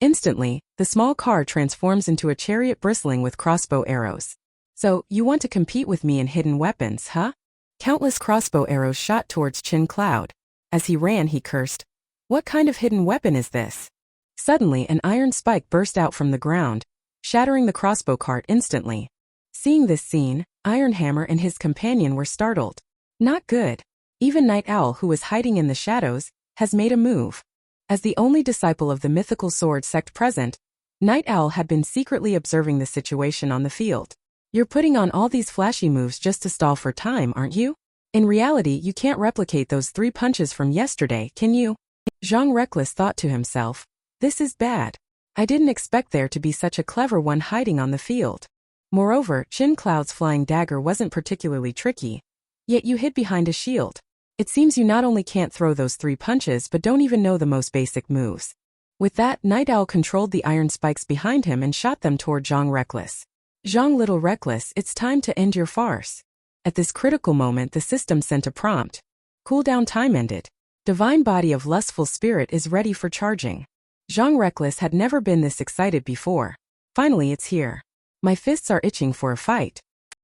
Instantly, the small car transforms into a chariot bristling with crossbow arrows. So, you want to compete with me in hidden weapons, huh? Countless crossbow arrows shot towards Chin Cloud. As he ran, he cursed, "What kind of hidden weapon is this?" Suddenly, an iron spike burst out from the ground, shattering the crossbow cart instantly. Seeing this scene, Ironhammer and his companion were startled. Not good. Even Night Owl, who was hiding in the shadows, has made a move. As the only disciple of the mythical sword sect present, Night Owl had been secretly observing the situation on the field. You're putting on all these flashy moves just to stall for time, aren't you? In reality, you can't replicate those 3 punches from yesterday, can you? Zhang Reckless thought to himself, this is bad. I didn't expect there to be such a clever one hiding on the field. Moreover, Chin Cloud's flying dagger wasn't particularly tricky, yet you hid behind a shield. It seems you not only can't throw those 3 punches but don't even know the most basic moves. With that, Night Owl controlled the iron spikes behind him and shot them toward Zhang Reckless. Zhang Little Reckless, it's time to end your farce. At this critical moment, the system sent a prompt. Cooldown time ended. Divine body of lustful spirit is ready for charging. Zhang Reckless had never been this excited before. Finally, it's here. My fists are itching for a fight.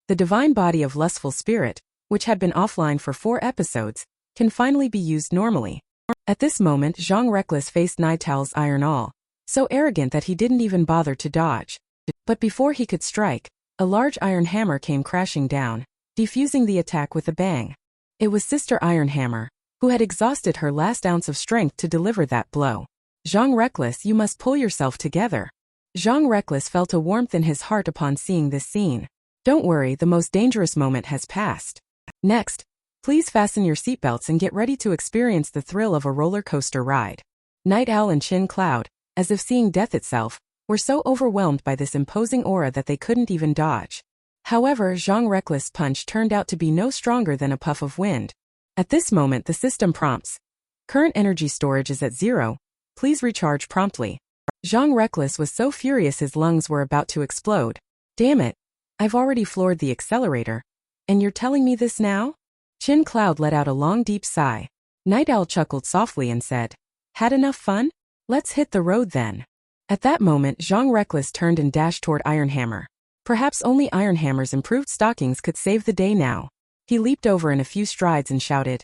The divine body of lustful spirit, which had been offline for 4 episodes, can finally be used normally. At this moment, Zhang Reckless faced Night Owl's iron awl, so arrogant that he didn't even bother to dodge. But before he could strike, a large iron hammer came crashing down, defusing the attack with a bang. It was Sister Ironhammer, who had exhausted her last ounce of strength to deliver that blow. Zhang Reckless, you must pull yourself together. Zhang Reckless felt a warmth in his heart upon seeing this scene. Don't worry, the most dangerous moment has passed. Next, please fasten your seatbelts and get ready to experience the thrill of a roller coaster ride. Night Owl and Chin Cloud, as if seeing death itself, were so overwhelmed by this imposing aura that they couldn't even dodge. However, Zhang Reckless' punch turned out to be no stronger than a puff of wind. At this moment, the system prompts. Current energy storage is at 0. Please recharge promptly. Zhang Reckless was so furious his lungs were about to explode. Damn it. I've already floored the accelerator. And you're telling me this now? Chin Cloud let out a long deep sigh. Night Owl chuckled softly and said, had enough fun? Let's hit the road then. At that moment, Zhang Reckless turned and dashed toward Ironhammer. Perhaps only Ironhammer's improved stockings could save the day now. He leaped over in a few strides and shouted,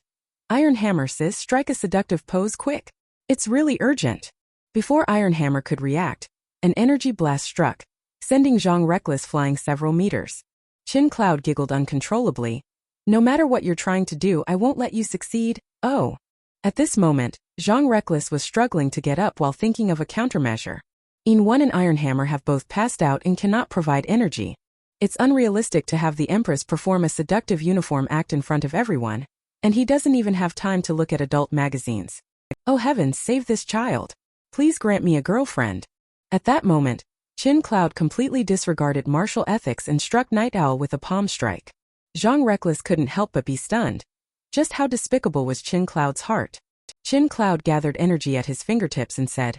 Ironhammer sis, strike a seductive pose quick. It's really urgent. Before Ironhammer could react, an energy blast struck, sending Zhang Reckless flying several meters. Chin Cloud giggled uncontrollably. No matter what you're trying to do, I won't let you succeed. Oh. At this moment, Zhang Reckless was struggling to get up while thinking of a countermeasure. One and Ironhammer have both passed out and cannot provide energy. It's unrealistic to have the Empress perform a seductive uniform act in front of everyone, and he doesn't even have time to look at adult magazines. Oh heavens, save this child. Please grant me a girlfriend. At that moment, Chin Cloud completely disregarded martial ethics and struck Night Owl with a palm strike. Zhang Reckless couldn't help but be stunned. Just how despicable was Chin Cloud's heart? Chin Cloud gathered energy at his fingertips and said,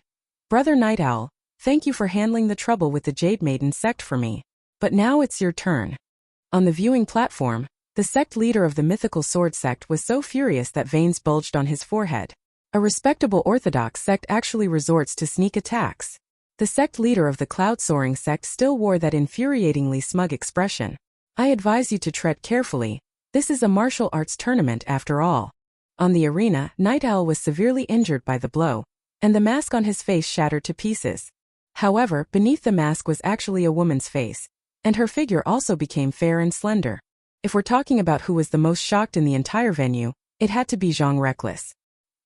Brother Night Owl, thank you for handling the trouble with the Jade Maiden Sect for me. But now it's your turn. On the viewing platform, the sect leader of the mythical sword sect was so furious that veins bulged on his forehead. A respectable orthodox sect actually resorts to sneak attacks. The sect leader of the cloud-soaring sect still wore that infuriatingly smug expression. I advise you to tread carefully. This is a martial arts tournament after all. On the arena, Night Owl was severely injured by the blow, and the mask on his face shattered to pieces. However, beneath the mask was actually a woman's face, and her figure also became fair and slender. If we're talking about who was the most shocked in the entire venue, it had to be Zhang Reckless.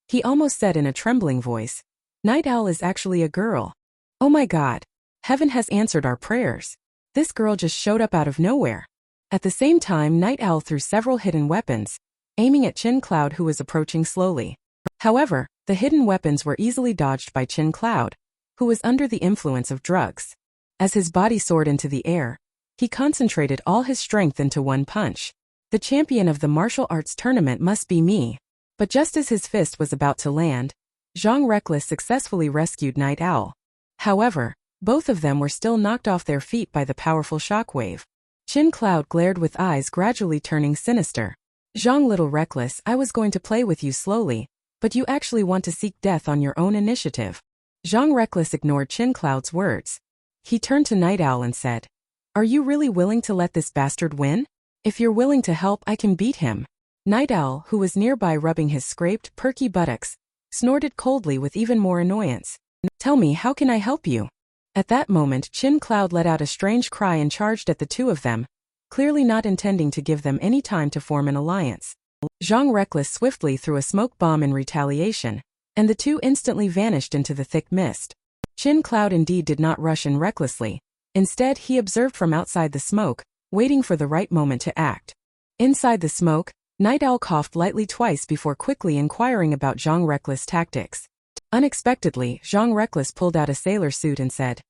He almost said in a trembling voice, Night Owl is actually a girl. Oh my god. Heaven has answered our prayers. This girl just showed up out of nowhere. At the same time, Night Owl threw several hidden weapons, aiming at Chin Cloud who was approaching slowly. However, the hidden weapons were easily dodged by Chin Cloud, who was under the influence of drugs. As his body soared into the air, he concentrated all his strength into one punch. The champion of the martial arts tournament must be me. But just as his fist was about to land, Zhang Reckless successfully rescued Night Owl. However, both of them were still knocked off their feet by the powerful shockwave. Chin Cloud glared with eyes gradually turning sinister. Zhang Little Reckless, I was going to play with you slowly, but you actually want to seek death on your own initiative. Zhang Reckless ignored Qin Cloud's words. He turned to Night Owl and said, "Are you really willing to let this bastard win? If you're willing to help, I can beat him." Night Owl, who was nearby rubbing his scraped, perky buttocks, snorted coldly with even more annoyance. "Tell me, how can I help you?" At that moment, Qin Cloud let out a strange cry and charged at the two of them, clearly not intending to give them any time to form an alliance. Zhang Reckless swiftly threw a smoke bomb in retaliation, and the two instantly vanished into the thick mist. Qin Cloud indeed did not rush in recklessly. Instead, he observed from outside the smoke, waiting for the right moment to act. Inside the smoke, Night Owl coughed lightly twice before quickly inquiring about Zhang Reckless' tactics. Unexpectedly, Zhang Reckless pulled out a sailor suit and said,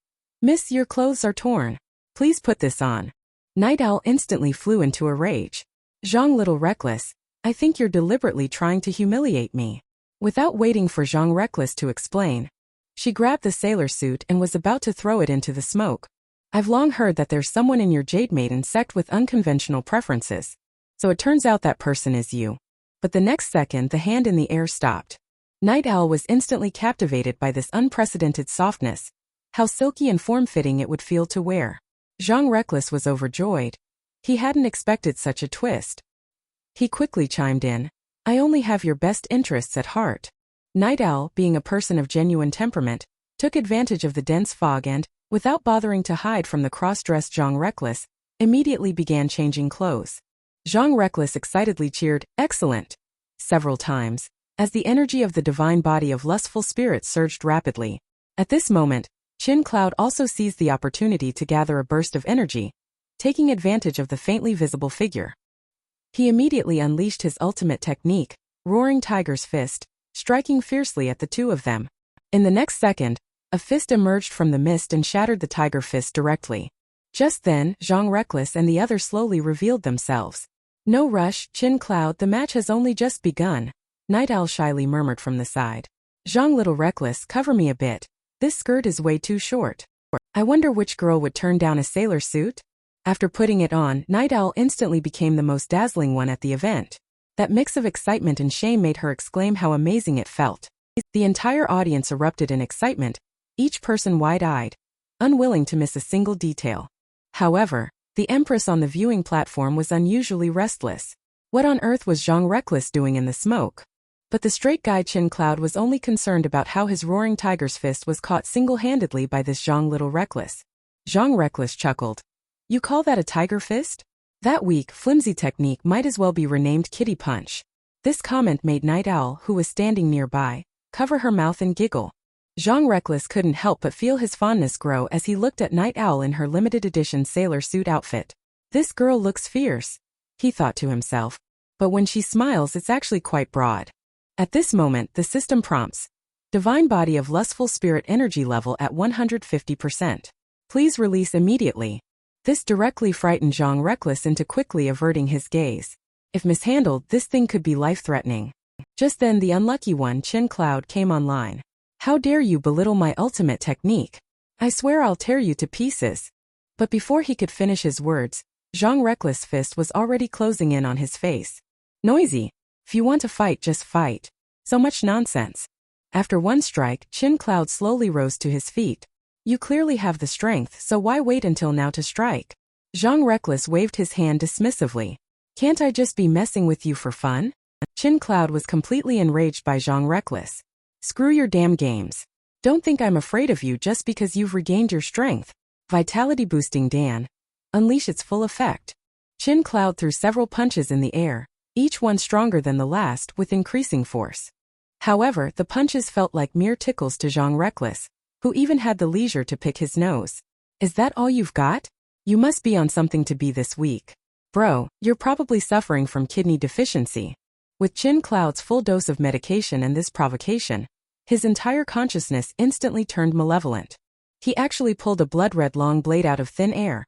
"Miss, your clothes are torn. Please put this on." Night Owl instantly flew into a rage. "Zhang Little Reckless, I think you're deliberately trying to humiliate me." Without waiting for Zhang Reckless to explain, she grabbed the sailor suit and was about to throw it into the smoke. "I've long heard that there's someone in your Jade Maiden Sect with unconventional preferences. So it turns out that person is you." But the next second, the hand in the air stopped. Night Owl was instantly captivated by this unprecedented softness. How silky and form-fitting it would feel to wear. Zhang Reckless was overjoyed. He hadn't expected such a twist. He quickly chimed in, "I only have your best interests at heart." Night Owl, being a person of genuine temperament, took advantage of the dense fog and, without bothering to hide from the cross-dressed Zhang Reckless, immediately began changing clothes. Zhang Reckless excitedly cheered, "Excellent!" several times, as the energy of the divine body of lustful spirits surged rapidly. At this moment, Qin Cloud also seized the opportunity to gather a burst of energy, taking advantage of the faintly visible figure. He immediately unleashed his ultimate technique, Roaring Tiger's Fist, striking fiercely at the two of them. In the next second, a fist emerged from the mist and shattered the tiger fist directly. Just then, Zhang Reckless and the other slowly revealed themselves. "No rush, Qin Cloud, the match has only just begun," Night Owl shyly murmured from the side. "Zhang Little Reckless, cover me a bit. This skirt is way too short. I wonder which girl would turn down a sailor suit?" After putting it on, Night Owl instantly became the most dazzling one at the event. That mix of excitement and shame made her exclaim how amazing it felt. The entire audience erupted in excitement, each person wide-eyed, unwilling to miss a single detail. However, the Empress on the viewing platform was unusually restless. What on earth was Zhang Reckless doing in the smoke? But the straight guy Qin Cloud was only concerned about how his Roaring Tiger's Fist was caught single-handedly by this Zhang Little Reckless. Zhang Reckless chuckled. "You call that a tiger fist? That weak, flimsy technique might as well be renamed Kitty Punch." This comment made Night Owl, who was standing nearby, cover her mouth and giggle. Zhang Reckless couldn't help but feel his fondness grow as he looked at Night Owl in her limited edition sailor suit outfit. "This girl looks fierce," he thought to himself. "But when she smiles, it's actually quite broad." At this moment, the system prompts, "Divine body of lustful spirit energy level at 150%. Please release immediately." This directly frightened Zhang Reckless into quickly averting his gaze. If mishandled, this thing could be life-threatening. Just then the unlucky one, Qin Cloud, came online. "How dare you belittle my ultimate technique? I swear I'll tear you to pieces." But before he could finish his words, Zhang Reckless' fist was already closing in on his face. "Noisy. If you want to fight, just fight. So much nonsense." After one strike, Qin Cloud slowly rose to his feet. "You clearly have the strength, so why wait until now to strike?" Zhang Reckless waved his hand dismissively. "Can't I just be messing with you for fun?" Qin Cloud was completely enraged by Zhang Reckless. "Screw your damn games. Don't think I'm afraid of you just because you've regained your strength. Vitality boosting Dan. Unleash its full effect." Qin Cloud threw several punches in the air, each one stronger than the last, with increasing force. However, the punches felt like mere tickles to Zhang Reckless, who even had the leisure to pick his nose. "Is that all you've got? You must be on something to be this weak. Bro, you're probably suffering from kidney deficiency." With Qin Cloud's full dose of medication and this provocation, his entire consciousness instantly turned malevolent. He actually pulled a blood-red long blade out of thin air,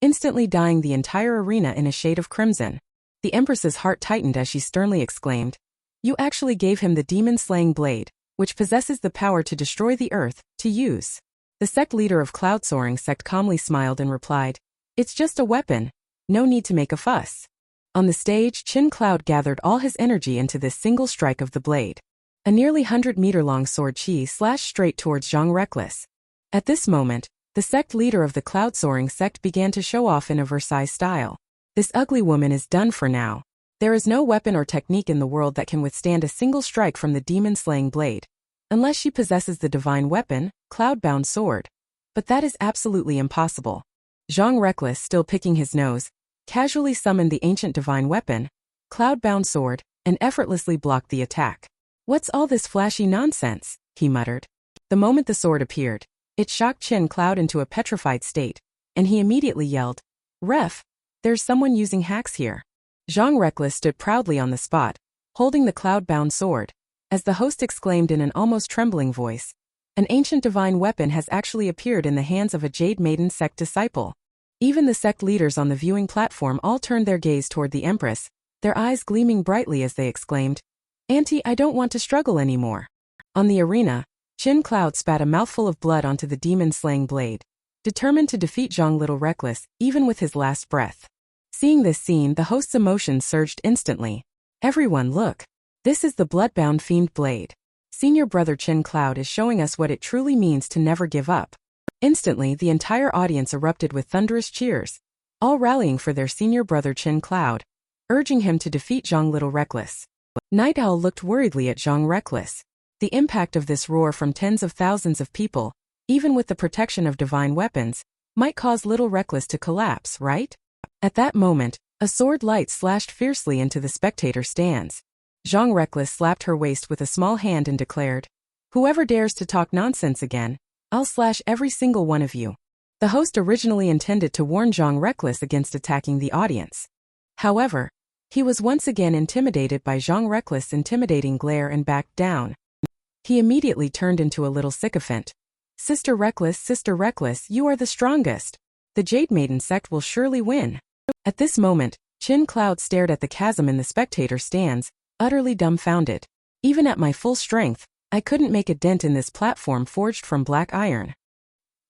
instantly dyeing the entire arena in a shade of crimson. The Empress's heart tightened as she sternly exclaimed, "You actually gave him the demon-slaying blade, which possesses the power to destroy the earth, to use." The sect leader of Cloud-Soaring Sect calmly smiled and replied, "It's just a weapon. No need to make a fuss." On the stage, Qin Cloud gathered all his energy into this single strike of the blade. A nearly 100-meter-long sword chi slashed straight towards Zhang Reckless. At this moment, the sect leader of the cloud-soaring sect began to show off in a Versailles style. This ugly woman is done for now. There is no weapon or technique in the world that can withstand a single strike from the demon-slaying blade. Unless she possesses the divine weapon, cloud-bound sword. But that is absolutely impossible. Zhang Reckless, still picking his nose, casually summoned the ancient divine weapon, cloud-bound sword, and effortlessly blocked the attack. "What's all this flashy nonsense?" he muttered. The moment the sword appeared, it shocked Qin Cloud into a petrified state, and he immediately yelled, "Ref, there's someone using hacks here." Zhang Reckless stood proudly on the spot, holding the cloud-bound sword, as the host exclaimed in an almost trembling voice, "An ancient divine weapon has actually appeared in the hands of a Jade Maiden Sect disciple." Even the sect leaders on the viewing platform all turned their gaze toward the Empress, their eyes gleaming brightly as they exclaimed, "Auntie, I don't want to struggle anymore." On the arena, Qin Cloud spat a mouthful of blood onto the demon-slaying blade, determined to defeat Zhang Little Reckless even with his last breath. Seeing this scene, the host's emotions surged instantly. "Everyone look. This is the blood-bound fiend blade. Senior brother Qin Cloud is showing us what it truly means to never give up." Instantly, the entire audience erupted with thunderous cheers, all rallying for their senior brother Qin Cloud, urging him to defeat Zhang Little Reckless. Night Owl looked worriedly at Zhang Reckless. The impact of this roar from tens of thousands of people, even with the protection of divine weapons, might cause Little Reckless to collapse, right? At that moment, a sword light slashed fiercely into the spectator stands. Zhang Reckless slapped her waist with a small hand and declared, "Whoever dares to talk nonsense again, I'll slash every single one of you." The host originally intended to warn Zhang Reckless against attacking the audience. However, he was once again intimidated by Zhang Reckless' intimidating glare and backed down. He immediately turned into a little sycophant. Sister Reckless, you are the strongest. The Jade Maiden Sect will surely win." At this moment, Qin Cloud stared at the chasm in the spectator stands, utterly dumbfounded. "Even at my full strength, I couldn't make a dent in this platform forged from black iron."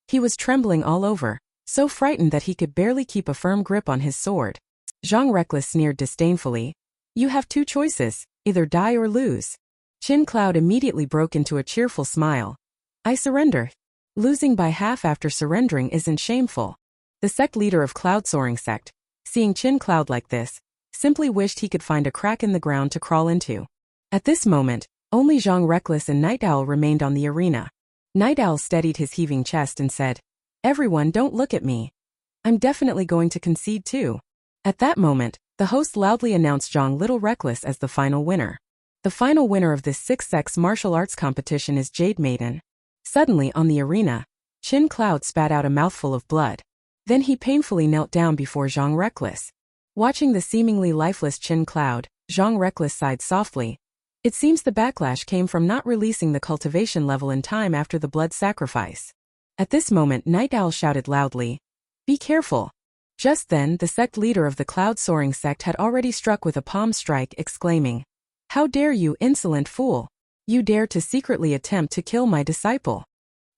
He was trembling all over, so frightened that he could barely keep a firm grip on his sword. Zhang Reckless sneered disdainfully. "You have two choices, either die or lose." Qin Cloud immediately broke into a cheerful smile. "I surrender. Losing by half after surrendering isn't shameful." The sect leader of Cloud Soaring Sect, seeing Qin Cloud like this, simply wished he could find a crack in the ground to crawl into. At this moment, only Zhang Reckless and Night Owl remained on the arena. Night Owl steadied his heaving chest and said, "Everyone, don't look at me. I'm definitely going to concede too." At that moment, the host loudly announced Zhang Little Reckless as the final winner. The final winner of this 6x martial arts competition is Jade Maiden. Suddenly, on the arena, Qin Cloud spat out a mouthful of blood. Then he painfully knelt down before Zhang Reckless. Watching the seemingly lifeless Qin Cloud, Zhang Reckless sighed softly. It seems the backlash came from not releasing the cultivation level in time after the blood sacrifice. At this moment, Night Owl shouted loudly, "Be careful." Just then, the sect leader of the Cloud Soaring Sect had already struck with a palm strike, exclaiming, "How dare you, insolent fool! You dare to secretly attempt to kill my disciple.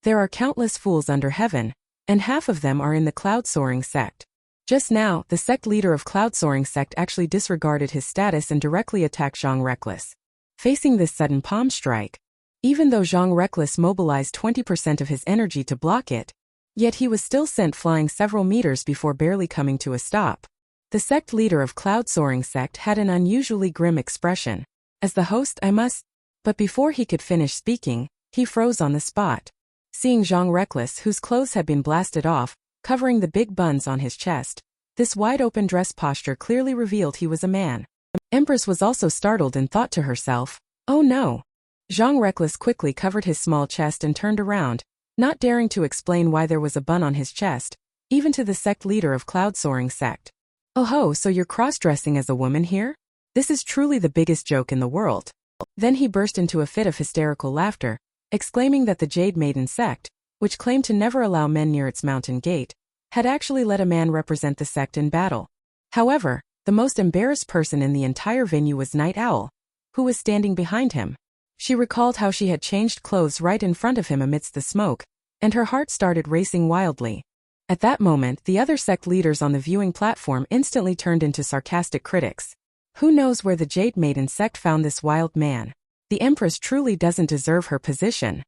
There are countless fools under heaven, and half of them are in the Cloud Soaring Sect." Just now, the sect leader of Cloud Soaring Sect actually disregarded his status and directly attacked Zhang Reckless. Facing this sudden palm strike, even though Zhang Reckless mobilized 20% of his energy to block it, yet he was still sent flying several meters before barely coming to a stop. The sect leader of Cloud Soaring Sect had an unusually grim expression. "As the host, I must..." But before he could finish speaking, he froze on the spot. Seeing Zhang Reckless, whose clothes had been blasted off, covering the big buns on his chest, this wide-open dress posture clearly revealed he was a man. Empress was also startled and thought to herself, "Oh no." Zhang Reckless quickly covered his small chest and turned around, not daring to explain why there was a bun on his chest, even to the sect leader of Cloud Soaring Sect. "Oh ho, so you're cross-dressing as a woman here? This is truly the biggest joke in the world." Then he burst into a fit of hysterical laughter, exclaiming that the Jade Maiden Sect, which claimed to never allow men near its mountain gate, had actually let a man represent the sect in battle. However, the most embarrassed person in the entire venue was Night Owl, who was standing behind him. She recalled how she had changed clothes right in front of him amidst the smoke, and her heart started racing wildly. At that moment, the other sect leaders on the viewing platform instantly turned into sarcastic critics. Who knows where the Jade Maiden Sect found this wild man? The Empress truly doesn't deserve her position.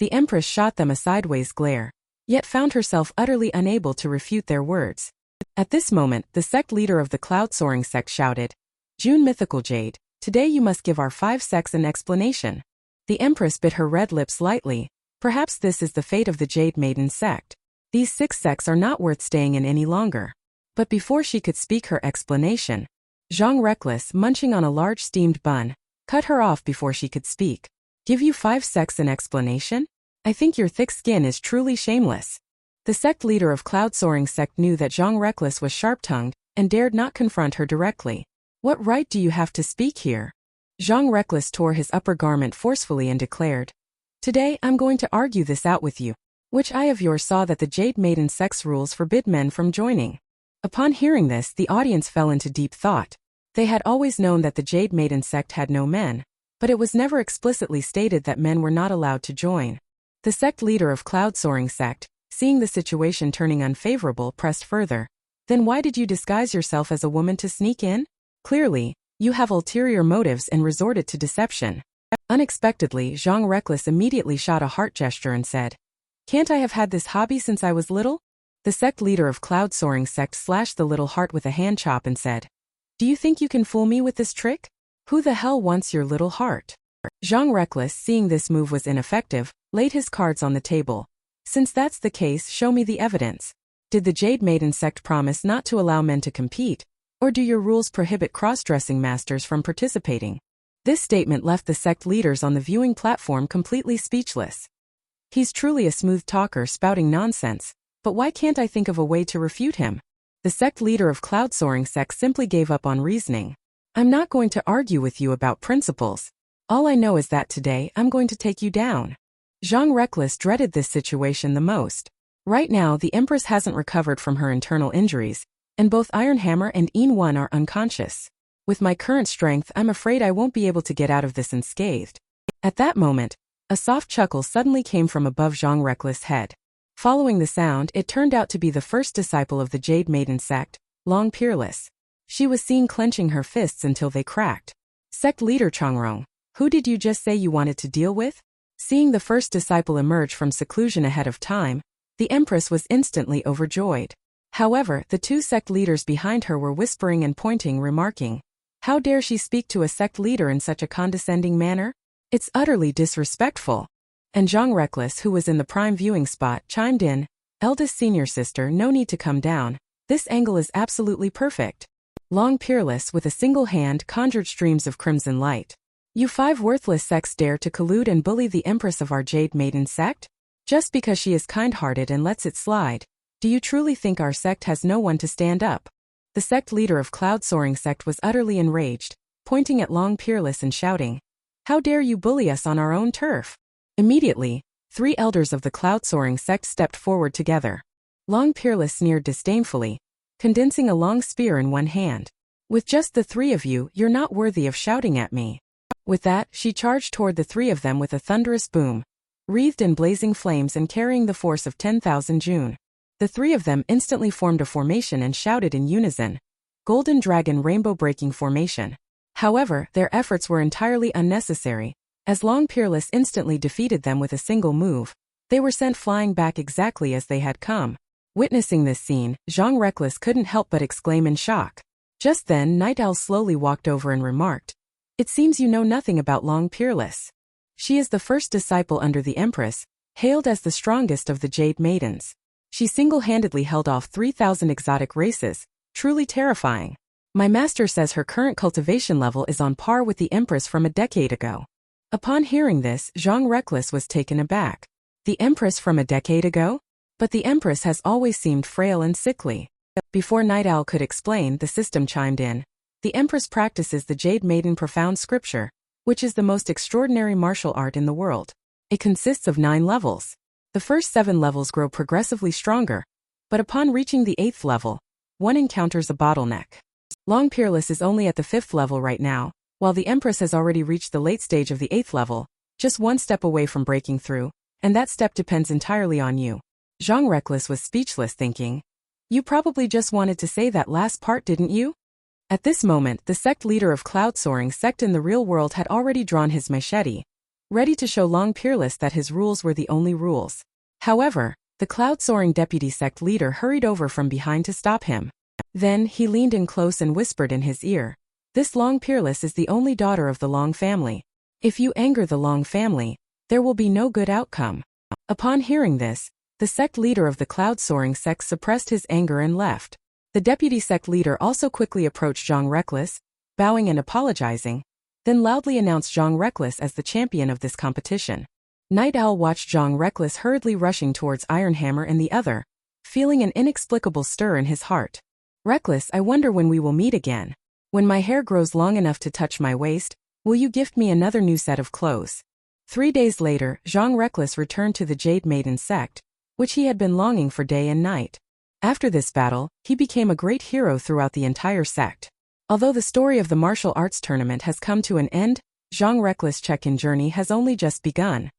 The Empress shot them a sideways glare, yet found herself utterly unable to refute their words. At this moment, the sect leader of the cloud-soaring sect shouted, "June Mythical Jade, today you must give our 5 sects an explanation." The Empress bit her red lips lightly. Perhaps this is the fate of the Jade Maiden Sect. These 6 sects are not worth staying in any longer. But before she could speak her explanation, Zhang Reckless, munching on a large steamed bun, cut her off before she could speak. "Give you 5 sects an explanation? I think your thick skin is truly shameless." The sect leader of cloud-soaring sect knew that Zhang Reckless was sharp-tongued and dared not confront her directly. "What right do you have to speak here?" Zhang Reckless tore his upper garment forcefully and declared, "Today I'm going to argue this out with you. Which eye of yours saw that the Jade Maiden Sect's rules forbid men from joining?" Upon hearing this, the audience fell into deep thought. They had always known that the Jade Maiden Sect had no men, but it was never explicitly stated that men were not allowed to join. The sect leader of cloud-soaring sect, seeing the situation turning unfavorable, pressed further. "Then why did you disguise yourself as a woman to sneak in? Clearly, you have ulterior motives and resorted to deception." Unexpectedly, Zhang Reckless immediately shot a heart gesture and said, "Can't I have had this hobby since I was little?" The sect leader of cloud-soaring sect slashed the little heart with a hand chop and said, "Do you think you can fool me with this trick? Who the hell wants your little heart?" Zhang Reckless, seeing this move was ineffective, laid his cards on the table. "Since that's the case, show me the evidence. Did the Jade Maiden Sect promise not to allow men to compete, or do your rules prohibit cross-dressing masters from participating?" This statement left the sect leaders on the viewing platform completely speechless. He's truly a smooth talker spouting nonsense, but why can't I think of a way to refute him? The sect leader of cloud-soaring sect simply gave up on reasoning. "I'm not going to argue with you about principles. All I know is that today I'm going to take you down." Zhang Reckless dreaded this situation the most. Right now, the Empress hasn't recovered from her internal injuries, and both Iron Hammer and Yin are unconscious. With my current strength, I'm afraid I won't be able to get out of this unscathed. At that moment, a soft chuckle suddenly came from above Zhang Reckless' head. Following the sound, it turned out to be the first disciple of the Jade Maiden Sect, Long Peerless. She was seen clenching her fists until they cracked. "Sect leader Changrong, who did you just say you wanted to deal with?" Seeing the first disciple emerge from seclusion ahead of time, the Empress was instantly overjoyed. However, the 2 sect leaders behind her were whispering and pointing, remarking, "How dare she speak to a sect leader in such a condescending manner? It's utterly disrespectful." And Zhang Reckless, who was in the prime viewing spot, chimed in, "Eldest senior sister, no need to come down. This angle is absolutely perfect." Long Peerless, with a single hand, conjured streams of crimson light. "You 5 worthless sects dare to collude and bully the Empress of our Jade Maiden Sect? Just because she is kind-hearted and lets it slide, do you truly think our sect has no one to stand up?" The sect leader of cloud-soaring sect was utterly enraged, pointing at Long Peerless and shouting, "How dare you bully us on our own turf?" Immediately, 3 elders of the cloud-soaring sect stepped forward together. Long Peerless sneered disdainfully, condensing a long spear in one hand. "With just the 3 of you, you're not worthy of shouting at me." With that, she charged toward the 3 of them with a thunderous boom, wreathed in blazing flames and carrying the force of 10,000 June. The 3 of them instantly formed a formation and shouted in unison, "Golden Dragon Rainbow-breaking formation." However, their efforts were entirely unnecessary, as Long Peerless instantly defeated them with a single move. They were sent flying back exactly as they had come. Witnessing this scene, Zhang Reckless couldn't help but exclaim in shock. Just then, Night Owl slowly walked over and remarked, "It seems you know nothing about Long Peerless. She is the first disciple under the Empress, hailed as the strongest of the Jade Maidens. She single-handedly held off 3,000 exotic races, truly terrifying. My master says her current cultivation level is on par with the Empress from a decade ago." Upon hearing this, Zhang Reckless was taken aback. The Empress from a decade ago? But the Empress has always seemed frail and sickly. Before Night Owl could explain, the system chimed in. The Empress practices the Jade Maiden Profound Scripture, which is the most extraordinary martial art in the world. It consists of 9 levels. The first 7 levels grow progressively stronger, but upon reaching the 8th level, one encounters a bottleneck. Long Peerless is only at the 5th level right now, while the Empress has already reached the late stage of the 8th level, just one step away from breaking through, and that step depends entirely on you. Zhang Reckless was speechless, thinking, "You probably just wanted to say that last part, didn't you?" At this moment, the sect leader of cloud-soaring sect in the real world had already drawn his machete, ready to show Long Peerless that his rules were the only rules. However, the cloud-soaring deputy sect leader hurried over from behind to stop him. Then, he leaned in close and whispered in his ear, "This Long Peerless is the only daughter of the Long family. If you anger the Long family, there will be no good outcome." Upon hearing this, the sect leader of the cloud-soaring sect suppressed his anger and left. The deputy sect leader also quickly approached Zhang Reckless, bowing and apologizing, then loudly announced Zhang Reckless as the champion of this competition. Night Owl watched Zhang Reckless hurriedly rushing towards Iron Hammer and the other, feeling an inexplicable stir in his heart. "Reckless, I wonder when we will meet again. When my hair grows long enough to touch my waist, will you gift me another new set of clothes?" 3 days later, Zhang Reckless returned to the Jade Maiden Sect, which he had been longing for day and night. After this battle, he became a great hero throughout the entire sect. Although the story of the martial arts tournament has come to an end, Zhang Reckless' check-in journey has only just begun.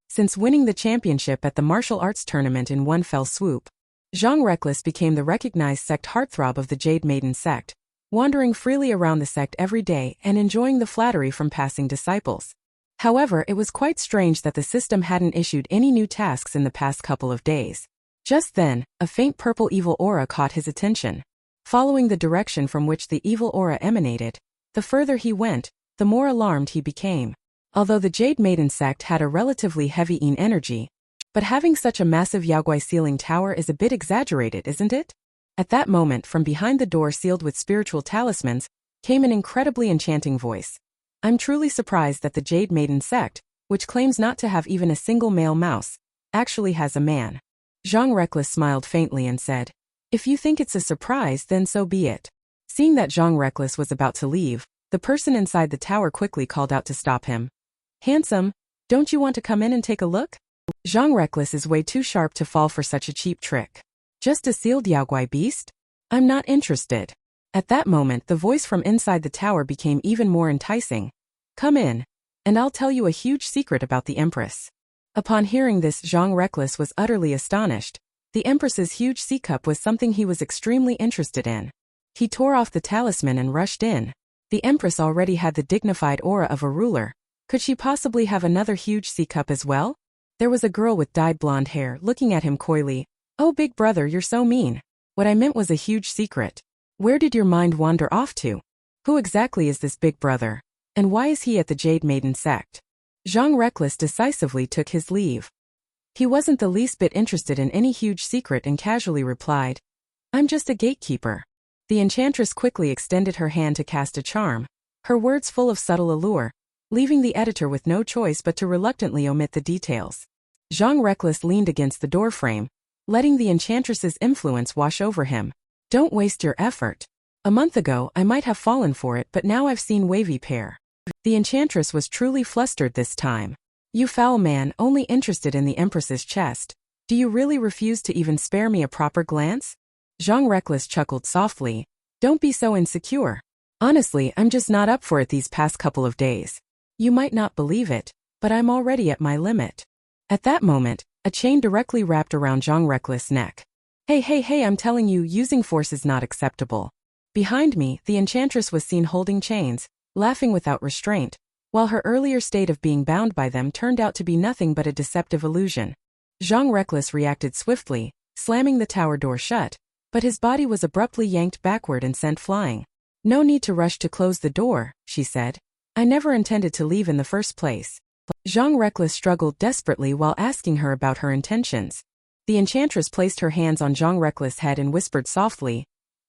Since winning the championship at the martial arts tournament in one fell swoop, Zhang Reckless became the recognized sect heartthrob of the Jade Maiden Sect, wandering freely around the sect every day and enjoying the flattery from passing disciples. However, it was quite strange that the system hadn't issued any new tasks in the past couple of days. Just then, a faint purple evil aura caught his attention. Following the direction from which the evil aura emanated, the further he went, the more alarmed he became. Although the Jade Maiden Sect had a relatively heavy yin energy, but having such a massive Yaogui ceiling tower is a bit exaggerated, isn't it? At that moment, from behind the door sealed with spiritual talismans, came an incredibly enchanting voice. "I'm truly surprised that the Jade Maiden Sect, which claims not to have even a single male mouse, actually has a man." Zhang Reckless smiled faintly and said, "If you think it's a surprise, then so be it." Seeing that Zhang Reckless was about to leave, the person inside the tower quickly called out to stop him. "Handsome, don't you want to come in and take a look?" Zhang Reckless is way too sharp to fall for such a cheap trick. "Just a sealed Yaogui beast? I'm not interested." At that moment, the voice from inside the tower became even more enticing. "Come in, and I'll tell you a huge secret about the Empress." Upon hearing this, Zhang Reckless was utterly astonished. The Empress's huge sea cup was something he was extremely interested in. He tore off the talisman and rushed in. The Empress already had the dignified aura of a ruler. Could she possibly have another huge sea cup as well? There was a girl with dyed blonde hair looking at him coyly. "Oh, big brother, you're so mean. What I meant was a huge secret. Where did your mind wander off to? Who exactly is this big brother? And why is he at the Jade Maiden Sect?" Zhang Reckless decisively took his leave. He wasn't the least bit interested in any huge secret and casually replied, "I'm just a gatekeeper." The enchantress quickly extended her hand to cast a charm, her words full of subtle allure, leaving the editor with no choice but to reluctantly omit the details. Zhang Reckless leaned against the doorframe, letting the enchantress's influence wash over him. "Don't waste your effort. A month ago, I might have fallen for it, but now I've seen wavy pear." The enchantress was truly flustered this time. "You foul man, only interested in the Empress's chest. Do you really refuse to even spare me a proper glance?" Zhang Reckless chuckled softly. "Don't be so insecure. Honestly, I'm just not up for it these past couple of days. You might not believe it, but I'm already at my limit." At that moment, a chain directly wrapped around Zhang Reckless' neck. Hey, I'm telling you, using force is not acceptable." Behind me, the enchantress was seen holding chains, laughing without restraint, while her earlier state of being bound by them turned out to be nothing but a deceptive illusion. Zhang Reckless reacted swiftly, slamming the tower door shut, but his body was abruptly yanked backward and sent flying. "No need to rush to close the door," she said. "I never intended to leave in the first place." Zhang Reckless struggled desperately while asking her about her intentions. The enchantress placed her hands on Zhang Reckless' head and whispered softly,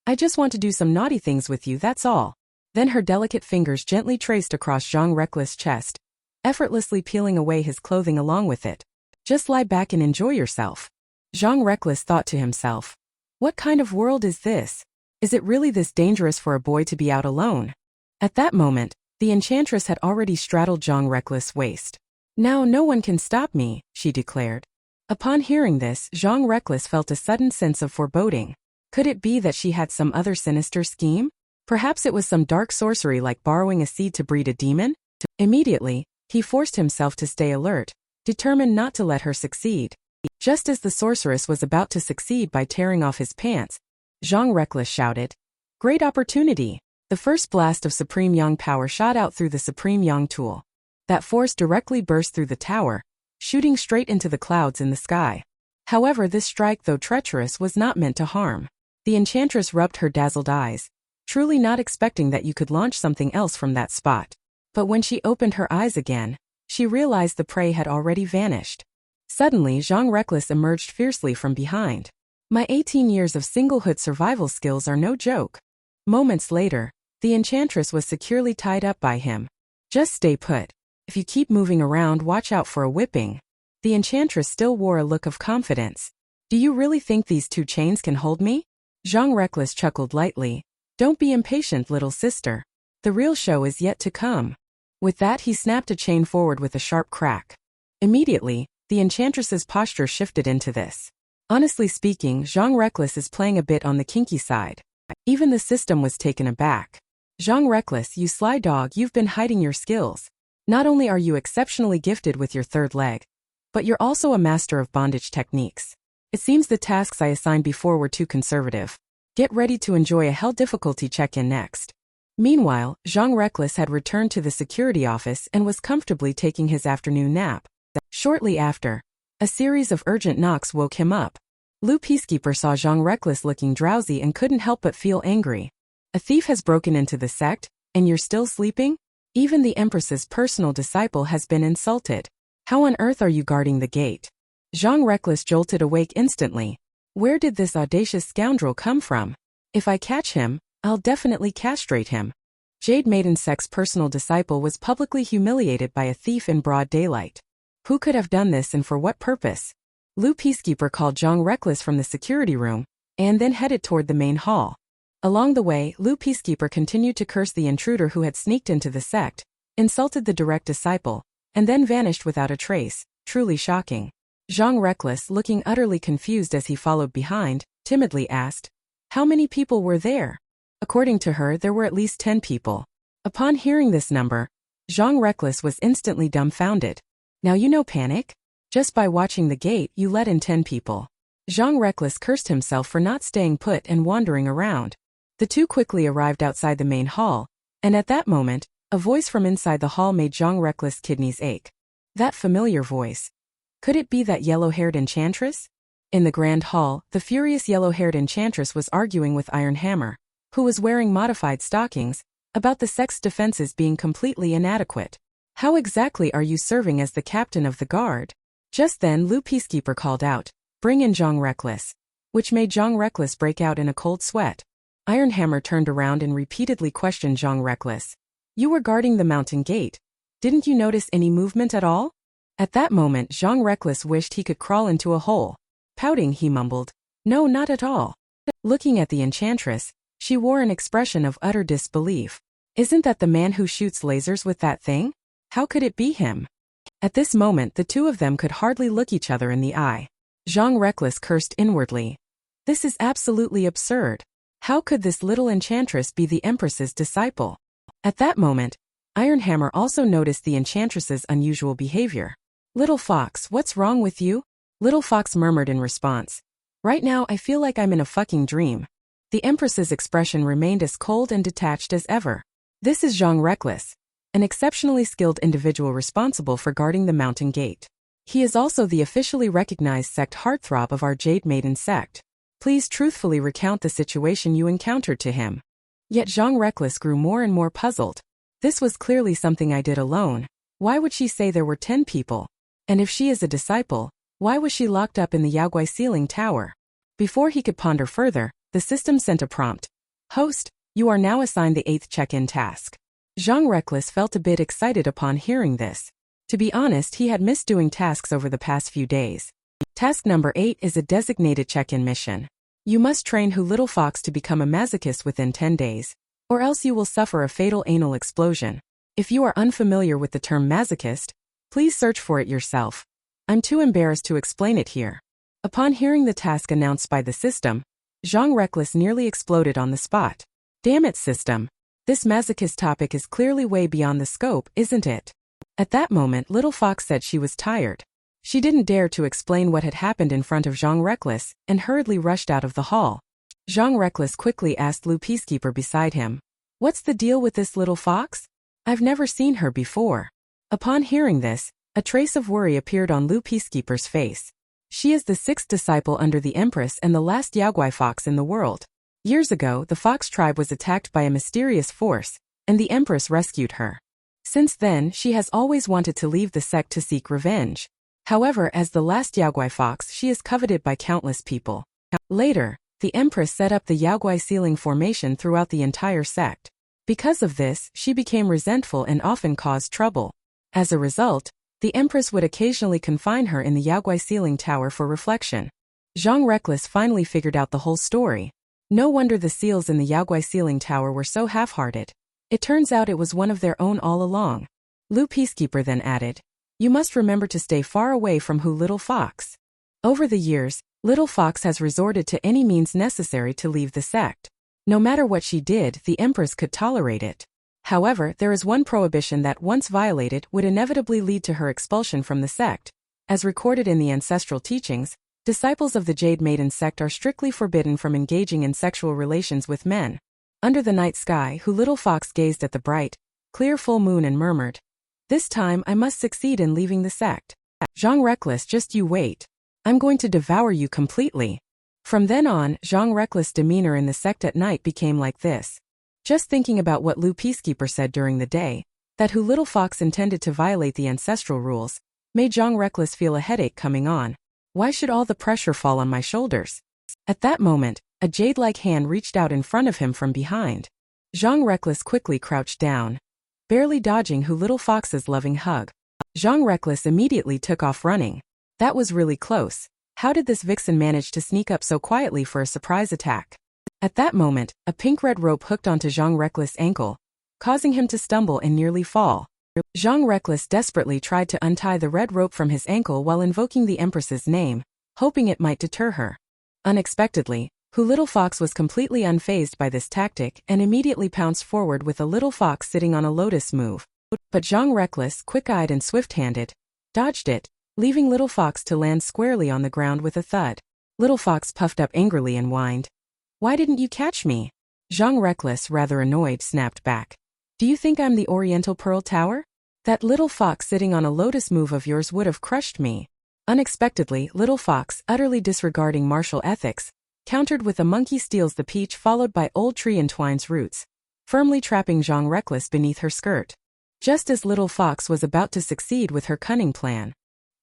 "I just want to do some naughty things with you, that's all." Then her delicate fingers gently traced across Zhang Reckless' chest, effortlessly peeling away his clothing along with it. "Just lie back and enjoy yourself." Zhang Reckless thought to himself, "What kind of world is this? Is it really this dangerous for a boy to be out alone?" At that moment, the enchantress had already straddled Zhang Reckless' waist. "Now no one can stop me," she declared. Upon hearing this, Zhang Reckless felt a sudden sense of foreboding. Could it be that she had some other sinister scheme? Perhaps it was some dark sorcery like borrowing a seed to breed a demon? Immediately, he forced himself to stay alert, determined not to let her succeed. Just as the sorceress was about to succeed by tearing off his pants, Zhang Reckless shouted, "Great opportunity! The first blast of Supreme Yang power shot out through the Supreme Yang tool. That force directly burst through the tower, shooting straight into the clouds in the sky. However, this strike, though treacherous, was not meant to harm. The enchantress rubbed her dazzled eyes, truly not expecting that you could launch something else from that spot. But when she opened her eyes again, she realized the prey had already vanished. Suddenly, Zhang Reckless emerged fiercely from behind. My 18 years of singlehood survival skills are no joke. Moments later, the enchantress was securely tied up by him. Just stay put. If you keep moving around, watch out for a whipping. The enchantress still wore a look of confidence. Do you really think these 2 chains can hold me? Zhang Reckless chuckled lightly. Don't be impatient, little sister. The real show is yet to come. With that, he snapped a chain forward with a sharp crack. Immediately, the enchantress's posture shifted into this. Honestly speaking, Zhang Reckless is playing a bit on the kinky side. Even the system was taken aback. Zhang Reckless, you sly dog, you've been hiding your skills. Not only are you exceptionally gifted with your third leg, but you're also a master of bondage techniques. It seems the tasks I assigned before were too conservative. Get ready to enjoy a hell difficulty check-in next. Meanwhile, Zhang Reckless had returned to the security office and was comfortably taking his afternoon nap. Shortly after, a series of urgent knocks woke him up. Lu Peacekeeper saw Zhang Reckless looking drowsy and couldn't help but feel angry. A thief has broken into the sect, and you're still sleeping? Even the Empress's personal disciple has been insulted. How on earth are you guarding the gate? Zhang Reckless jolted awake instantly. Where did this audacious scoundrel come from? If I catch him, I'll definitely castrate him. Jade Maiden Sect's personal disciple was publicly humiliated by a thief in broad daylight. Who could have done this and for what purpose? Lu Peacekeeper called Zhang Reckless from the security room, and then headed toward the main hall. Along the way, Lu Peacekeeper continued to curse the intruder who had sneaked into the sect, insulted the direct disciple, and then vanished without a trace, truly shocking. Zhang Reckless, looking utterly confused as he followed behind, timidly asked, "How many people were there?" According to her, there were at least 10 people. Upon hearing this number, Zhang Reckless was instantly dumbfounded. Now you know panic? Just by watching the gate, you let in 10 people. Zhang Reckless cursed himself for not staying put and wandering around. The 2 quickly arrived outside the main hall, and at that moment, a voice from inside the hall made Zhang Reckless' kidneys ache. That familiar voice. Could it be that yellow-haired enchantress? In the grand hall, the furious yellow-haired enchantress was arguing with Iron Hammer, who was wearing modified stockings, about the sect's defenses being completely inadequate. How exactly are you serving as the captain of the guard? Just then, Lu Peacekeeper called out, "Bring in Zhang Reckless," which made Zhang Reckless break out in a cold sweat. Iron Hammer turned around and repeatedly questioned Zhang Reckless. "You were guarding the mountain gate. Didn't you notice any movement at all?" At that moment, Zhang Reckless wished he could crawl into a hole. Pouting, he mumbled, "No, not at all." Looking at the enchantress, she wore an expression of utter disbelief. "Isn't that the man who shoots lasers with that thing? How could it be him?" At this moment, the 2 of them could hardly look each other in the eye. Zhang Reckless cursed inwardly. This is absolutely absurd. How could this little enchantress be the Empress's disciple? At that moment, Iron Hammer also noticed the enchantress's unusual behavior. "Little Fox, what's wrong with you?" Little Fox murmured in response. "Right now I feel like I'm in a fucking dream." The Empress's expression remained as cold and detached as ever. This is Zhang Reckless, an exceptionally skilled individual responsible for guarding the mountain gate. He is also the officially recognized sect heartthrob of our Jade Maiden Sect. Please truthfully recount the situation you encountered to him. Yet Zhang Reckless grew more and more puzzled. This was clearly something I did alone. Why would she say there were 10 people? And if she is a disciple, why was she locked up in the Yaogui ceiling tower? Before he could ponder further, the system sent a prompt. "Host, you are now assigned the 8th check-in task." Zhang Reckless felt a bit excited upon hearing this. To be honest, he had missed doing tasks over the past few days. Task number 8 is a designated check-in mission. You must train Who Little Fox to become a masochist within 10 days, or else you will suffer a fatal anal explosion. If you are unfamiliar with the term masochist, please search for it yourself. I'm too embarrassed to explain it here. Upon hearing the task announced by the system, Zhang Reckless nearly exploded on the spot. Damn it, system. This masochist topic is clearly way beyond the scope, isn't it? At that moment, Little Fox said she was tired. She didn't dare to explain what had happened in front of Zhang Reckless, and hurriedly rushed out of the hall. Zhang Reckless quickly asked Lu Peacekeeper beside him, What's the deal with this little fox? I've never seen her before. Upon hearing this, a trace of worry appeared on Lu Peacekeeper's face. She is the sixth disciple under the Empress and the last Yaogwai fox in the world. Years ago, the fox tribe was attacked by a mysterious force, and the Empress rescued her. Since then, she has always wanted to leave the sect to seek revenge. However, as the last Yaogwai fox, she is coveted by countless people. Later, the Empress set up the Yaogwai sealing formation throughout the entire sect. Because of this, she became resentful and often caused trouble. As a result, the Empress would occasionally confine her in the Yaogwai sealing tower for reflection. Zhang Reckless finally figured out the whole story. No wonder the seals in the Yaogwai sealing tower were so half-hearted. It turns out it was one of their own all along. Lu Peacekeeper then added, "You must remember to stay far away from Little Fox." Over the years, Little Fox has resorted to any means necessary to leave the sect. No matter what she did, the Empress could tolerate it. However, there is one prohibition that, once violated, would inevitably lead to her expulsion from the sect. As recorded in the ancestral teachings, disciples of the Jade Maiden Sect are strictly forbidden from engaging in sexual relations with men. Under the night sky, Little Fox gazed at the bright, clear full moon and murmured, "This time I must succeed in leaving the sect. Zhang Reckless, just you wait. I'm going to devour you completely." From then on, Zhang Reckless' demeanor in the sect at night became like this. Just thinking about what Lu Peacekeeper said during the day, that Little Fox intended to violate the ancestral rules, made Zhang Reckless feel a headache coming on. Why should all the pressure fall on my shoulders? At that moment, a jade-like hand reached out in front of him from behind. Zhang Reckless quickly crouched down, barely dodging Little Fox's loving hug. Zhang Reckless immediately took off running. That was really close. How did this vixen manage to sneak up so quietly for a surprise attack? At that moment, a pink-red rope hooked onto Zhang Reckless' ankle, causing him to stumble and nearly fall. Zhang Reckless desperately tried to untie the red rope from his ankle while invoking the Empress's name, hoping it might deter her. Unexpectedly, Little Fox was completely unfazed by this tactic and immediately pounced forward with a little fox sitting on a lotus move. But Zhang Reckless, quick-eyed and swift-handed, dodged it, leaving Little Fox to land squarely on the ground with a thud. Little Fox puffed up angrily and whined, "Why didn't you catch me?" Zhang Reckless, rather annoyed, snapped back, "Do you think I'm the Oriental Pearl Tower? That little fox sitting on a lotus move of yours would have crushed me." Unexpectedly, Little Fox, utterly disregarding martial ethics, countered with a monkey steals the peach followed by old tree entwines roots, firmly trapping Zhang Reckless beneath her skirt. Just as Little Fox was about to succeed with her cunning plan,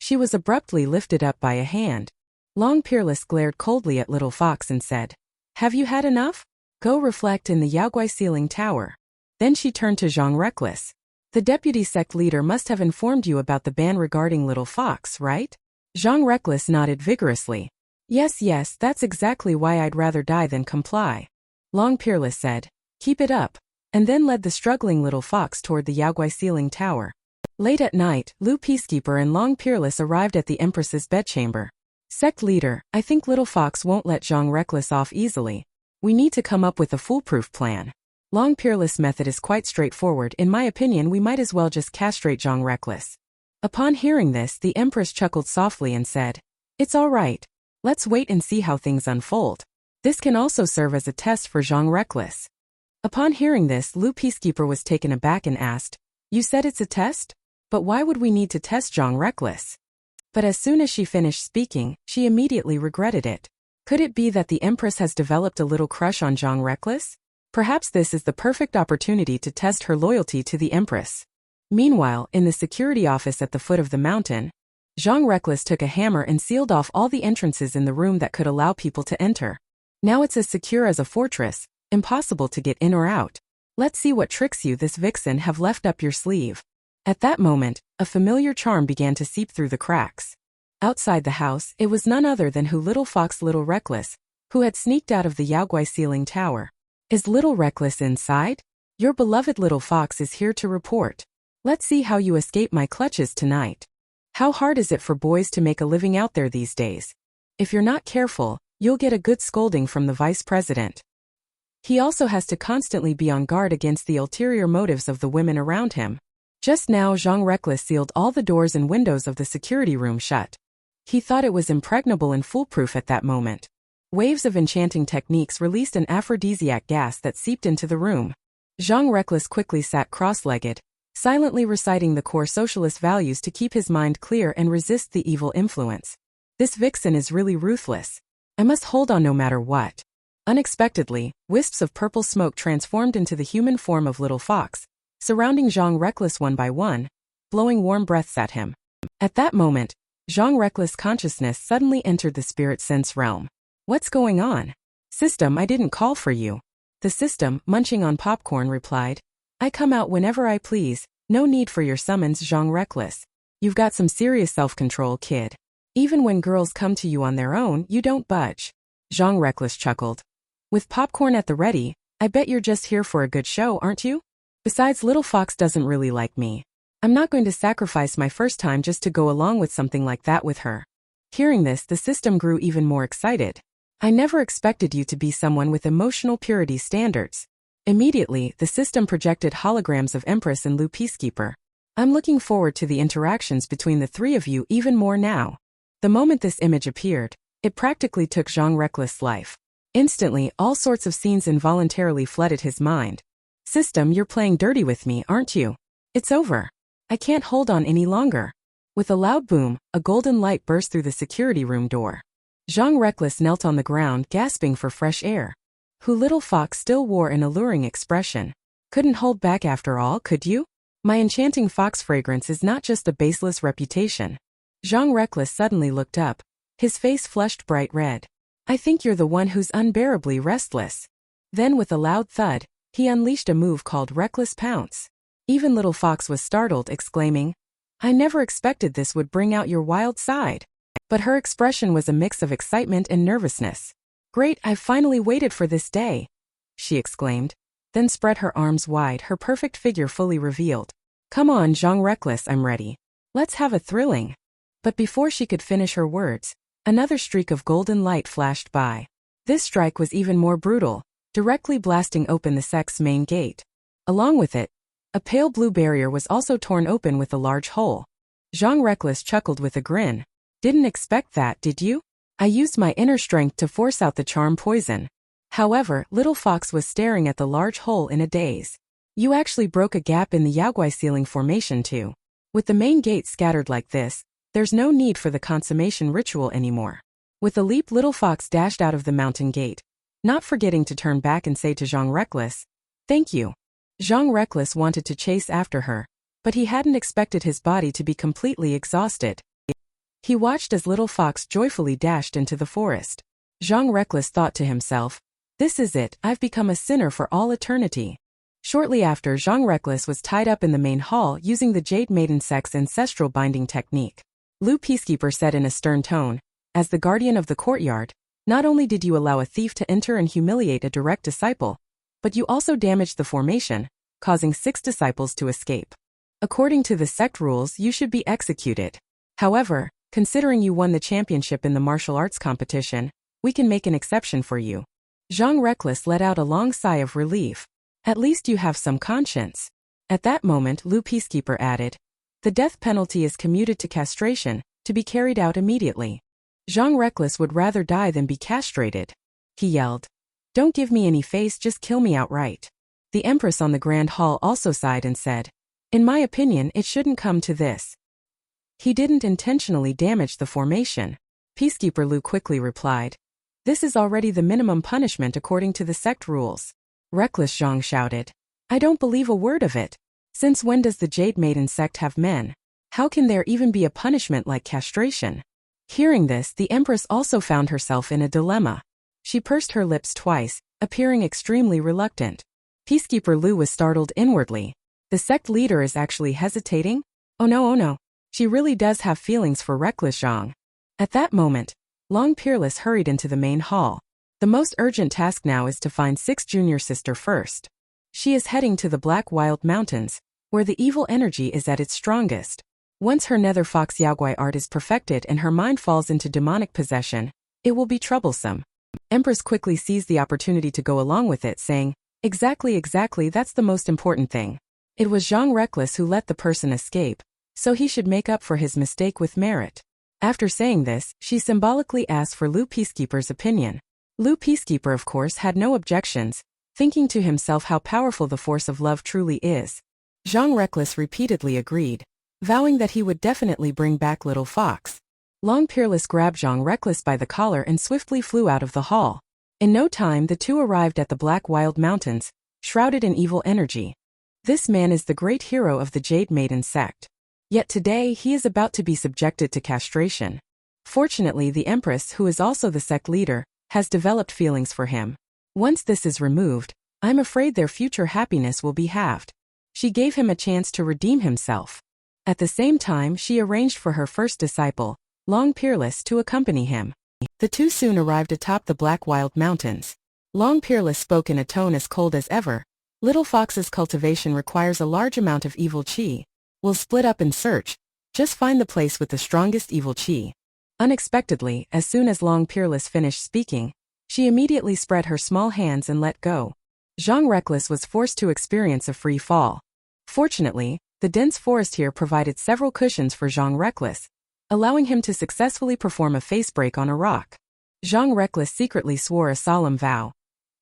she was abruptly lifted up by a hand. Long Peerless glared coldly at Little Fox and said, "Have you had enough? Go reflect in the Yaogwai sealing tower." Then she turned to Zhang Reckless. "The deputy sect leader must have informed you about the ban regarding Little Fox, right?" Zhang Reckless nodded vigorously. Yes, that's exactly why I'd rather die than comply." Long Peerless said, "Keep it up," and then led the struggling Little Fox toward the Yaogwai sealing tower. Late at night, Lu Peacekeeper and Long Peerless arrived at the Empress's bedchamber. "Sect leader, I think Little Fox won't let Zhang Reckless off easily. We need to come up with a foolproof plan. Long Peerless' method is quite straightforward. In my opinion, we might as well just castrate Zhang Reckless." Upon hearing this, the Empress chuckled softly and said, "It's all right. Let's wait and see how things unfold. This can also serve as a test for Zhang Reckless." Upon hearing this, Lu Peacekeeper was taken aback and asked, "You said it's a test? But why would we need to test Zhang Reckless?" But as soon as she finished speaking, she immediately regretted it. Could it be that the Empress has developed a little crush on Zhang Reckless? Perhaps this is the perfect opportunity to test her loyalty to the Empress. Meanwhile, in the security office at the foot of the mountain, Zhang Reckless took a hammer and sealed off all the entrances in the room that could allow people to enter. Now it's as secure as a fortress, impossible to get in or out. Let's see what tricks you this vixen have left up your sleeve. At that moment, a familiar charm began to seep through the cracks. Outside the house, it was none other than Little Fox Little Reckless, who had sneaked out of the Yaogwai sealing tower. "Is Little Reckless inside? Your beloved Little Fox is here to report. Let's see how you escape my clutches tonight. How hard is it for boys to make a living out there these days? If you're not careful, you'll get a good scolding from the vice president. He also has to constantly be on guard against the ulterior motives of the women around him." Just now, Zhang Reckless sealed all the doors and windows of the security room shut. He thought it was impregnable and foolproof at that moment. Waves of enchanting techniques released an aphrodisiac gas that seeped into the room. Zhang Reckless quickly sat cross-legged, silently reciting the core socialist values to keep his mind clear and resist the evil influence. This vixen is really ruthless. I must hold on no matter what. Unexpectedly, wisps of purple smoke transformed into the human form of Little Fox, surrounding Zhang Reckless one by one, blowing warm breaths at him. At that moment, Zhang Reckless' consciousness suddenly entered the spirit sense realm. What's going on? System, I didn't call for you. The system, munching on popcorn, replied. I come out whenever I please, no need for your summons, Zhang Reckless. You've got some serious self-control, kid. Even when girls come to you on their own, you don't budge. Zhang Reckless chuckled. With popcorn at the ready, I bet you're just here for a good show, aren't you? Besides, Little Fox doesn't really like me. I'm not going to sacrifice my first time just to go along with something like that with her. Hearing this, the system grew even more excited. I never expected you to be someone with emotional purity standards. Immediately, the system projected holograms of Empress and Lu Peacekeeper. I'm looking forward to the interactions between the three of you even more now. The moment this image appeared, it practically took Zhang Reckless' life. Instantly, all sorts of scenes involuntarily flooded his mind. System, you're playing dirty with me, aren't you? It's over. I can't hold on any longer. With a loud boom, a golden light burst through the security room door. Zhang Reckless knelt on the ground, gasping for fresh air. Little Fox still wore an alluring expression. Couldn't hold back after all, could you? My enchanting fox fragrance is not just a baseless reputation. Zhang Reckless suddenly looked up. His face flushed bright red. I think you're the one who's unbearably restless. Then with a loud thud, he unleashed a move called Reckless Pounce. Even Little Fox was startled, exclaiming, I never expected this would bring out your wild side. But her expression was a mix of excitement and nervousness. Great, I've finally waited for this day, she exclaimed, then spread her arms wide, her perfect figure fully revealed. Come on, Zhang Reckless, I'm ready. Let's have a thrilling. But before she could finish her words, another streak of golden light flashed by. This strike was even more brutal, directly blasting open the sect's main gate. Along with it, a pale blue barrier was also torn open with a large hole. Zhang Reckless chuckled with a grin. Didn't expect that, did you? I used my inner strength to force out the charm poison. However, Little Fox was staring at the large hole in a daze. You actually broke a gap in the Yaogui ceiling formation too. With the main gate scattered like this, there's no need for the consummation ritual anymore. With a leap, Little Fox dashed out of the mountain gate, not forgetting to turn back and say to Zhang Reckless, Thank you. Zhang Reckless wanted to chase after her, but he hadn't expected his body to be completely exhausted. He watched as Little Fox joyfully dashed into the forest. Zhang Reckless thought to himself, This is it, I've become a sinner for all eternity. Shortly after, Zhang Reckless was tied up in the main hall using the Jade Maiden Sect's ancestral binding technique. Lu Peacekeeper said in a stern tone, As the guardian of the courtyard, not only did you allow a thief to enter and humiliate a direct disciple, but you also damaged the formation, causing 6 disciples to escape. According to the sect rules, you should be executed. However, considering you won the championship in the martial arts competition, we can make an exception for you. Zhang Reckless let out a long sigh of relief. At least you have some conscience. At that moment, Lu Peacekeeper added, The death penalty is commuted to castration, to be carried out immediately. Zhang Reckless would rather die than be castrated. He yelled, Don't give me any face, just kill me outright. The Empress on the Grand Hall also sighed and said, In my opinion, it shouldn't come to this. He didn't intentionally damage the formation. Peacekeeper Lu quickly replied, This is already the minimum punishment according to the sect rules. Reckless Zhang shouted, I don't believe a word of it. Since when does the Jade Maiden Sect have men? How can there even be a punishment like castration? Hearing this, the Empress also found herself in a dilemma. She pursed her lips twice, appearing extremely reluctant. Peacekeeper Lu was startled inwardly. The sect leader is actually hesitating? Oh no. She really does have feelings for Reckless Zhang. At that moment, Long Peerless hurried into the main hall. The most urgent task now is to find 6 junior sister first. She is heading to the Black Wild Mountains, where the evil energy is at its strongest. Once her Nether Fox Yaogui art is perfected and her mind falls into demonic possession, it will be troublesome. Empress quickly seized the opportunity to go along with it, saying, Exactly, that's the most important thing. It was Zhang Reckless who let the person escape, so he should make up for his mistake with merit. After saying this, she symbolically asked for Lu Peacekeeper's opinion. Lu Peacekeeper, of course, had no objections, thinking to himself how powerful the force of love truly is. Zhang Reckless repeatedly agreed, vowing that he would definitely bring back Little Fox. Long Peerless grabbed Zhang Reckless by the collar and swiftly flew out of the hall. In no time the two arrived at the Black Wild Mountains, shrouded in evil energy. This man is the great hero of the Jade Maiden Sect. Yet today he is about to be subjected to castration. Fortunately, the Empress, who is also the sect leader, has developed feelings for him. Once this is removed, I'm afraid their future happiness will be halved. She gave him a chance to redeem himself. At the same time, she arranged for her first disciple, Long Peerless, to accompany him. The two soon arrived atop the Black Wild Mountains. Long Peerless spoke in a tone as cold as ever. Little Fox's cultivation requires a large amount of evil chi. We'll split up and search. Just find the place with the strongest evil chi. Unexpectedly, as soon as Long Peerless finished speaking, she immediately spread her small hands and let go. Zhang Reckless was forced to experience a free fall. Fortunately, the dense forest here provided several cushions for Zhang Reckless, allowing him to successfully perform a face break on a rock. Zhang Reckless secretly swore a solemn vow.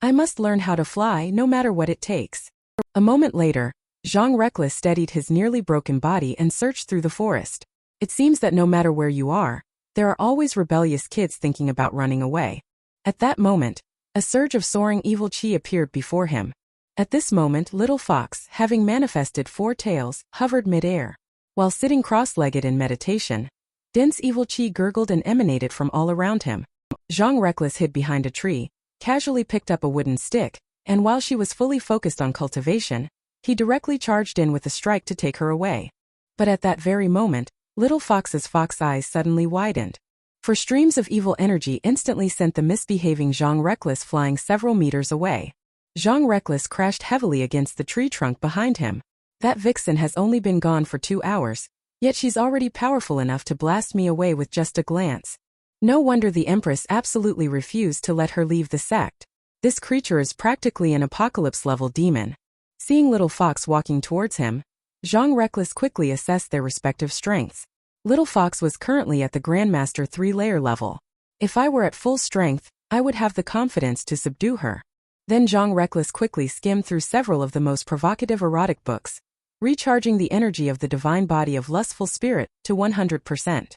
I must learn how to fly no matter what it takes. A moment later, Zhang Reckless steadied his nearly broken body and searched through the forest. It seems that no matter where you are, there are always rebellious kids thinking about running away. At that moment, a surge of soaring evil chi appeared before him. At this moment, Little Fox, having manifested 4 tails, hovered mid-air. While sitting cross-legged in meditation, dense evil chi gurgled and emanated from all around him. Zhang Reckless hid behind a tree, casually picked up a wooden stick, and while she was fully focused on cultivation, he directly charged in with a strike to take her away. But at that very moment, Little Fox's fox eyes suddenly widened. For streams of evil energy instantly sent the misbehaving Zhang Reckless flying several meters away. Zhang Reckless crashed heavily against the tree trunk behind him. That vixen has only been gone for 2 hours, yet she's already powerful enough to blast me away with just a glance. No wonder the Empress absolutely refused to let her leave the sect. This creature is practically an apocalypse-level demon. Seeing Little Fox walking towards him, Zhang Reckless quickly assessed their respective strengths. Little Fox was currently at the Grandmaster 3-layer level. If I were at full strength, I would have the confidence to subdue her. Then Zhang Reckless quickly skimmed through several of the most provocative erotic books, recharging the energy of the divine body of lustful spirit to 100%.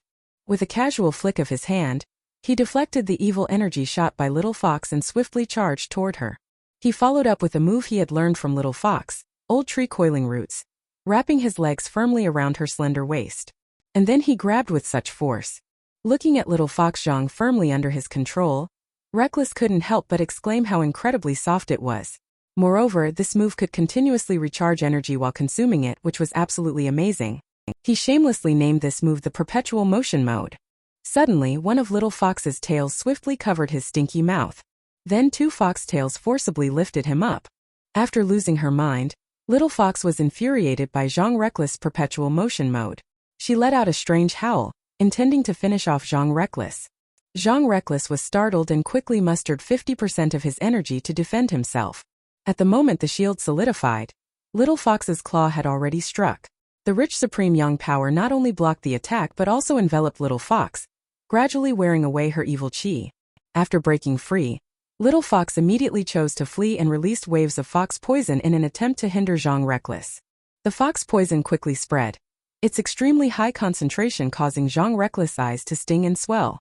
With a casual flick of his hand, he deflected the evil energy shot by Little Fox and swiftly charged toward her. He followed up with a move he had learned from Little Fox, old tree coiling roots, wrapping his legs firmly around her slender waist. And then he grabbed with such force. Looking at Little Fox Zhang firmly under his control, Reckless couldn't help but exclaim how incredibly soft it was. Moreover, this move could continuously recharge energy while consuming it, which was absolutely amazing. He shamelessly named this move the perpetual motion mode. Suddenly, one of Little Fox's tails swiftly covered his stinky mouth. Then 2 foxtails forcibly lifted him up. After losing her mind, Little Fox was infuriated by Zhang Reckless' perpetual motion mode. She let out a strange howl, intending to finish off Zhang Reckless. Zhang Reckless was startled and quickly mustered 50% of his energy to defend himself. At the moment the shield solidified, Little Fox's claw had already struck. The rich supreme yang power not only blocked the attack but also enveloped Little Fox, gradually wearing away her evil chi. After breaking free, Little Fox immediately chose to flee and released waves of fox poison in an attempt to hinder Zhang Reckless. The fox poison quickly spread, its extremely high concentration causing Zhang Reckless' eyes to sting and swell.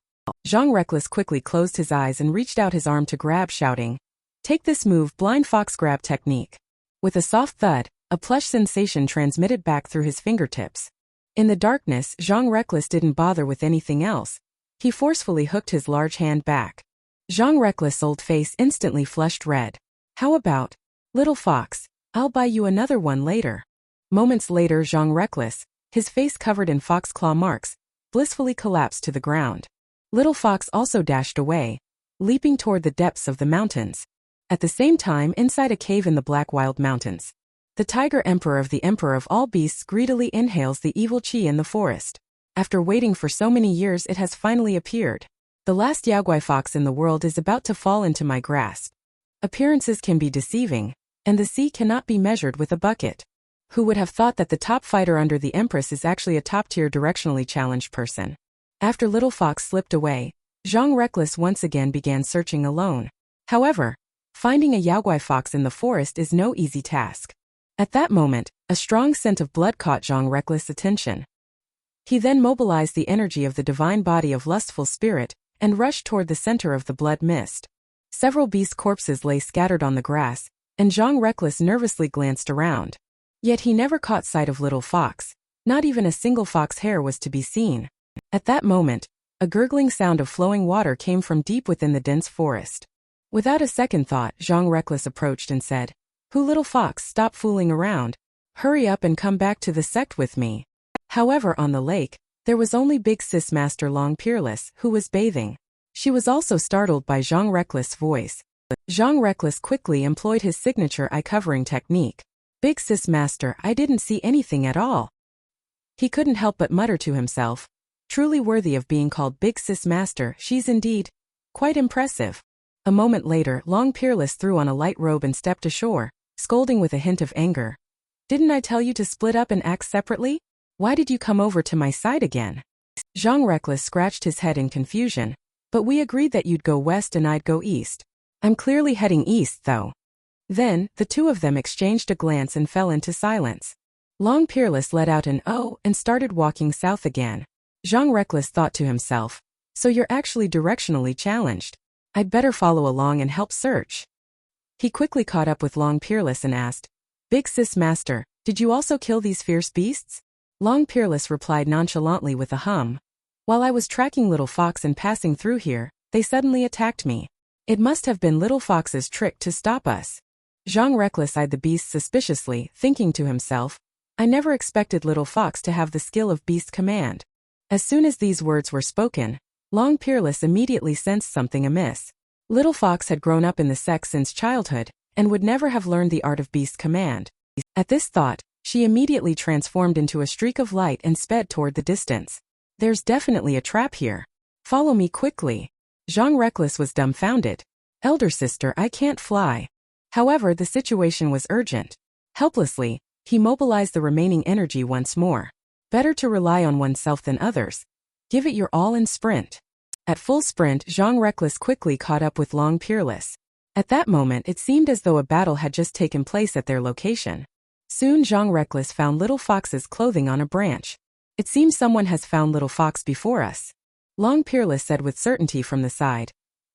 Zhang Reckless quickly closed his eyes and reached out his arm to grab, shouting, "Take this move, blind fox grab technique." With a soft thud, a plush sensation transmitted back through his fingertips. In the darkness, Zhang Reckless didn't bother with anything else. He forcefully hooked his large hand back. Zhang Reckless' old face instantly flushed red. "How about, Little Fox, I'll buy you another one later." Moments later, Zhang Reckless, his face covered in fox claw marks, blissfully collapsed to the ground. Little Fox also dashed away, leaping toward the depths of the mountains. At the same time, inside a cave in the Black Wild Mountains, the Tiger Emperor of the Emperor of all beasts greedily inhales the evil chi in the forest. After waiting for so many years, it has finally appeared. The last Yaogui fox in the world is about to fall into my grasp. Appearances can be deceiving, and the sea cannot be measured with a bucket. Who would have thought that the top fighter under the Empress is actually a top-tier directionally challenged person? After Little Fox slipped away, Zhang Reckless once again began searching alone. However, Finding a yaogui fox in the forest is no easy task. At that moment, a strong scent of blood caught Zhang Reckless' attention. He then mobilized the energy of the divine body of lustful spirit and rushed toward the center of the blood mist. Several beast corpses lay scattered on the grass, and Zhang Reckless nervously glanced around. Yet he never caught sight of little fox. Not even a single fox hair was to be seen. At that moment, a gurgling sound of flowing water came from deep within the dense forest. Without a second thought, Zhang Reckless approached and said, "Who little fox, stop fooling around. Hurry up and come back to the sect with me." However, on the lake, there was only Big Sis Master Long Peerless, who was bathing. She was also startled by Zhang Reckless' voice. Zhang Reckless quickly employed his signature eye-covering technique. "Big Sis Master, I didn't see anything at all." He couldn't help but mutter to himself, "Truly worthy of being called Big Sis Master, she's indeed quite impressive." A moment later, Long Peerless threw on a light robe and stepped ashore, scolding with a hint of anger. "Didn't I tell you to split up and act separately? Why did you come over to my side again?" Zhang Reckless scratched his head in confusion. "But we agreed that you'd go west and I'd go east. I'm clearly heading east, though." Then, the two of them exchanged a glance and fell into silence. Long Peerless let out an "oh" and started walking south again. Zhang Reckless thought to himself, "So you're actually directionally challenged. I'd better follow along and help search." He quickly caught up with Long Peerless and asked, "Big Sis Master, did you also kill these fierce beasts?" Long Peerless replied nonchalantly with a hum. "While I was tracking Little Fox and passing through here, they suddenly attacked me. It must have been Little Fox's trick to stop us." Zhang Reckless eyed the beast suspiciously, thinking to himself, "I never expected Little Fox to have the skill of beast command." As soon as these words were spoken, Long Peerless immediately sensed something amiss. Little Fox had grown up in the sect since childhood, and would never have learned the art of beast command. At this thought, she immediately transformed into a streak of light and sped toward the distance. "There's definitely a trap here. Follow me quickly." Zhang Reckless was dumbfounded. "Elder sister, I can't fly." However, the situation was urgent. Helplessly, he mobilized the remaining energy once more. Better to rely on oneself than others. Give it your all and sprint. At full sprint, Zhang Reckless quickly caught up with Long Peerless. At that moment, it seemed as though a battle had just taken place at their location. Soon Zhang Reckless found Little Fox's clothing on a branch. "It seems someone has found Little Fox before us," Long Peerless said with certainty from the side.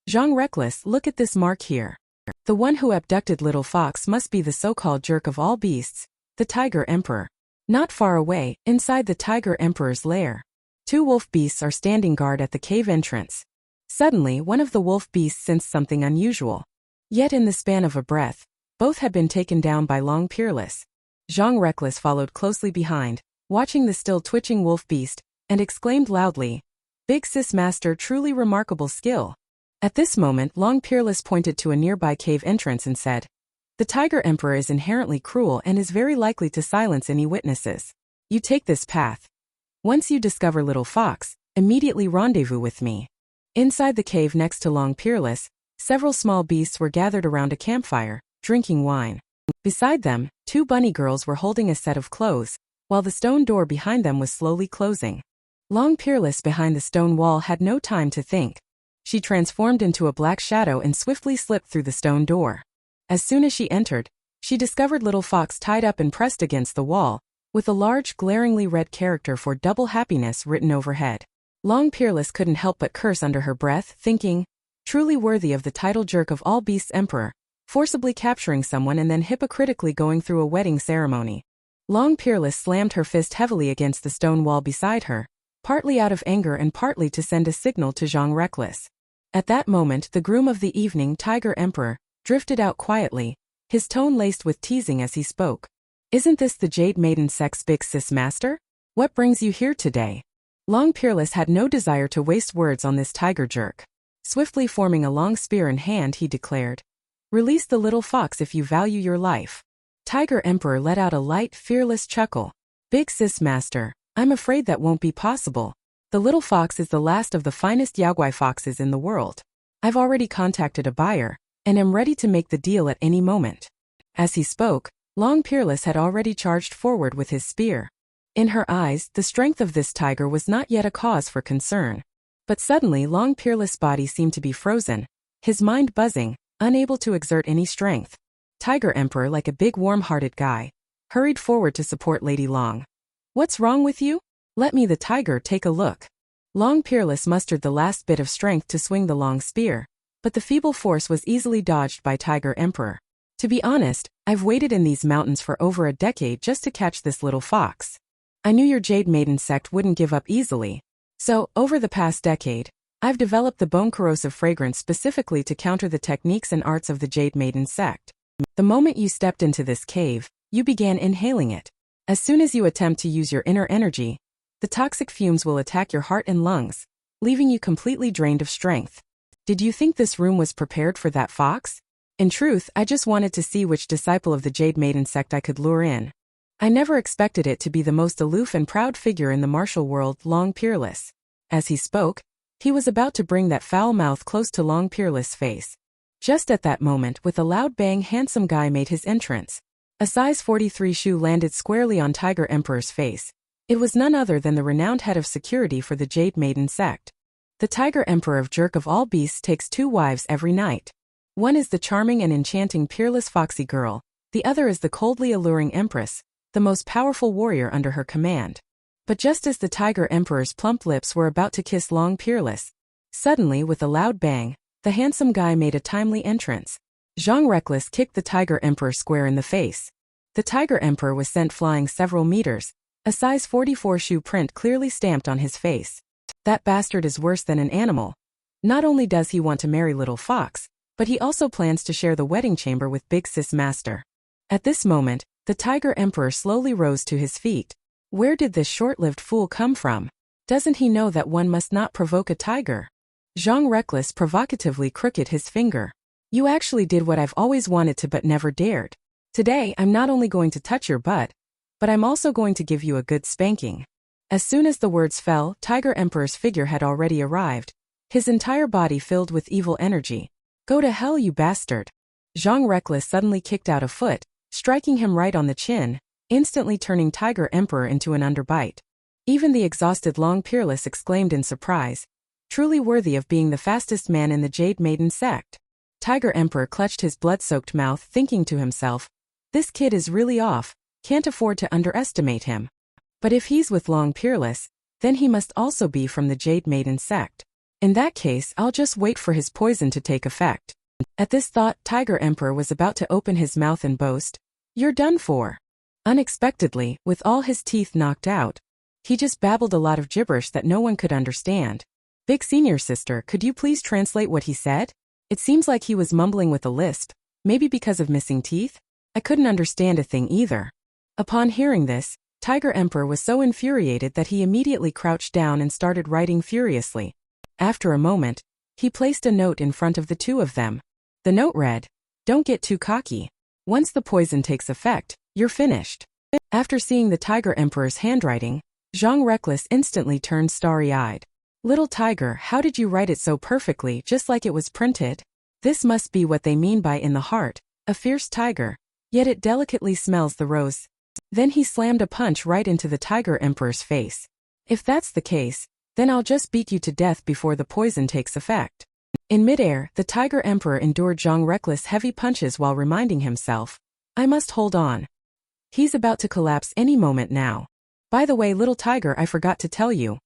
"Zhang Reckless, look at this mark here. The one who abducted Little Fox must be the so-called jerk of all beasts, the Tiger Emperor." Not far away, inside the Tiger Emperor's lair, two wolf beasts are standing guard at the cave entrance. Suddenly, one of the wolf beasts sensed something unusual. Yet in the span of a breath, both had been taken down by Long Peerless. Zhang Reckless followed closely behind, watching the still twitching wolf beast, and exclaimed loudly, "Big Sis Master, truly remarkable skill." At this moment, Long Peerless pointed to a nearby cave entrance and said, "The Tiger Emperor is inherently cruel and is very likely to silence any witnesses. You take this path. Once you discover Little Fox, immediately rendezvous with me." Inside the cave next to Long Peerless, several small beasts were gathered around a campfire, drinking wine. Beside them, two bunny girls were holding a set of clothes, while the stone door behind them was slowly closing. Long Peerless behind the stone wall had no time to think. She transformed into a black shadow and swiftly slipped through the stone door. As soon as she entered, she discovered Little Fox tied up and pressed against the wall, with a large glaringly red character for double happiness written overhead. Long Peerless couldn't help but curse under her breath, thinking, "Truly worthy of the title jerk of all beasts emperor, forcibly capturing someone and then hypocritically going through a wedding ceremony." Long Peerless slammed her fist heavily against the stone wall beside her, partly out of anger and partly to send a signal to Zhang Reckless. At that moment, the groom of the evening, Tiger Emperor, drifted out quietly, his tone laced with teasing as he spoke. "Isn't this the Jade Maiden Sect's Big Sis Master? What brings you here today?" Long Peerless had no desire to waste words on this tiger jerk. Swiftly forming a long spear in hand, he declared, "Release the Little Fox if you value your life." Tiger Emperor let out a light, fearless chuckle. "Big Sis Master, I'm afraid that won't be possible. The Little Fox is the last of the finest yaogui foxes in the world. I've already contacted a buyer, and am ready to make the deal at any moment." As he spoke, Long Peerless had already charged forward with his spear. In her eyes, the strength of this tiger was not yet a cause for concern. But suddenly Long Peerless' body seemed to be frozen, his mind buzzing, unable to exert any strength. Tiger Emperor, like a big warm-hearted guy, hurried forward to support Lady Long. "What's wrong with you? Let me the tiger take a look." Long Peerless mustered the last bit of strength to swing the long spear, but the feeble force was easily dodged by Tiger Emperor. "To be honest, I've waited in these mountains for over a decade just to catch this little fox. I knew your Jade Maiden Sect wouldn't give up easily. So, over the past decade, I've developed the bone-corrosive fragrance specifically to counter the techniques and arts of the Jade Maiden Sect. The moment you stepped into this cave, you began inhaling it. As soon as you attempt to use your inner energy, the toxic fumes will attack your heart and lungs, leaving you completely drained of strength. Did you think this room was prepared for that fox? In truth, I just wanted to see which disciple of the Jade Maiden Sect I could lure in. I never expected it to be the most aloof and proud figure in the martial world, Long Peerless." As he spoke, he was about to bring that foul mouth close to Long Peerless' face. Just at that moment, with a loud bang, handsome guy made his entrance. A size 43 shoe landed squarely on Tiger Emperor's face. It was none other than the renowned head of security for the Jade Maiden Sect. The Tiger Emperor of Jerk of all beasts takes 2 wives every night. One is the charming and enchanting peerless foxy girl, the other is the coldly alluring Empress, the most powerful warrior under her command. But just as the Tiger Emperor's plump lips were about to kiss Long Peerless, suddenly with a loud bang, the handsome guy made a timely entrance. Zhang Reckless kicked the Tiger Emperor square in the face. The Tiger Emperor was sent flying several meters, a size 44 shoe print clearly stamped on his face. That bastard is worse than an animal. Not only does he want to marry Little Fox, but he also plans to share the wedding chamber with Big Sis Master. At this moment, the Tiger Emperor slowly rose to his feet. Where did this short-lived fool come from? Doesn't he know that one must not provoke a tiger? Zhang Reckless provocatively crooked his finger. "You actually did what I've always wanted to but never dared. Today, I'm not only going to touch your butt, but I'm also going to give you a good spanking." As soon as the words fell, Tiger Emperor's figure had already arrived, his entire body filled with evil energy. "Go to hell, you bastard." Zhang Reckless suddenly kicked out a foot, striking him right on the chin, instantly turning Tiger Emperor into an underbite. Even the exhausted Long Peerless exclaimed in surprise, truly worthy of being the fastest man in the Jade Maiden Sect. Tiger Emperor clutched his blood-soaked mouth, thinking to himself, "This kid is really off, can't afford to underestimate him. But if he's with Long Peerless, then he must also be from the Jade Maiden Sect. In that case, I'll just wait for his poison to take effect." At this thought, Tiger Emperor was about to open his mouth and boast, "You're done for." Unexpectedly, with all his teeth knocked out, he just babbled a lot of gibberish that no one could understand. "Big Senior Sister, could you please translate what he said? It seems like he was mumbling with a lisp, maybe because of missing teeth? I couldn't understand a thing either." Upon hearing this, Tiger Emperor was so infuriated that he immediately crouched down and started writing furiously. After a moment, he placed a note in front of the two of them. The note read, "Don't get too cocky. Once the poison takes effect, you're finished." After seeing the Tiger Emperor's handwriting, Zhang Reckless instantly turned starry-eyed. "Little Tiger, how did you write it so perfectly, just like it was printed? This must be what they mean by in the heart, a fierce tiger, yet it delicately smells the rose." Then he slammed a punch right into the Tiger Emperor's face. "If that's the case, then I'll just beat you to death before the poison takes effect." In midair, the Tiger Emperor endured Zhang Reckless' heavy punches while reminding himself, "I must hold on. He's about to collapse any moment now. By the way, Little Tiger, I forgot to tell you.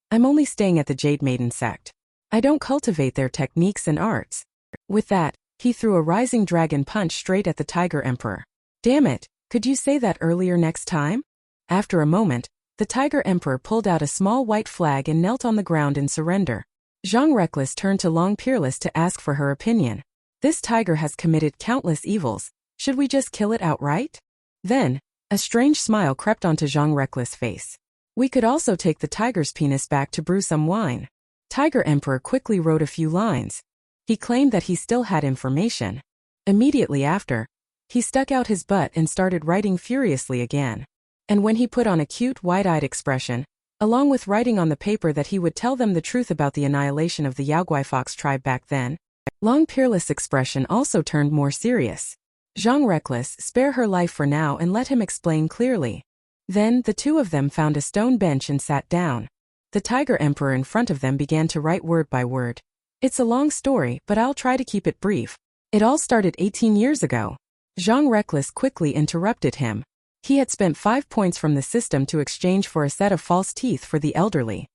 I'm only staying at the Jade Maiden Sect. I don't cultivate their techniques and arts." With that, he threw a rising dragon punch straight at the Tiger Emperor. "Damn it, could you say that earlier next time?" After a moment, the Tiger Emperor pulled out a small white flag and knelt on the ground in surrender. Zhang Reckless turned to Long Peerless to ask for her opinion. "This tiger has committed countless evils. Should we just kill it outright?" Then, a strange smile crept onto Zhang Reckless' face. "We could also take the tiger's penis back to brew some wine." Tiger Emperor quickly wrote a few lines. He claimed that he still had information. Immediately after, he stuck out his butt and started writing furiously again. And when he put on a cute, wide-eyed expression, along with writing on the paper that he would tell them the truth about the annihilation of the Yaogui Fox tribe back then, Long Peerless' expression also turned more serious. "Zhang Reckless, spare her life for now and let him explain clearly." Then, the two of them found a stone bench and sat down. The Tiger Emperor in front of them began to write word by word. "It's a long story, but I'll try to keep it brief. It all started 18 years ago. Zhang Reckless quickly interrupted him. He had spent 5 points from the system to exchange for a set of false teeth for the elderly.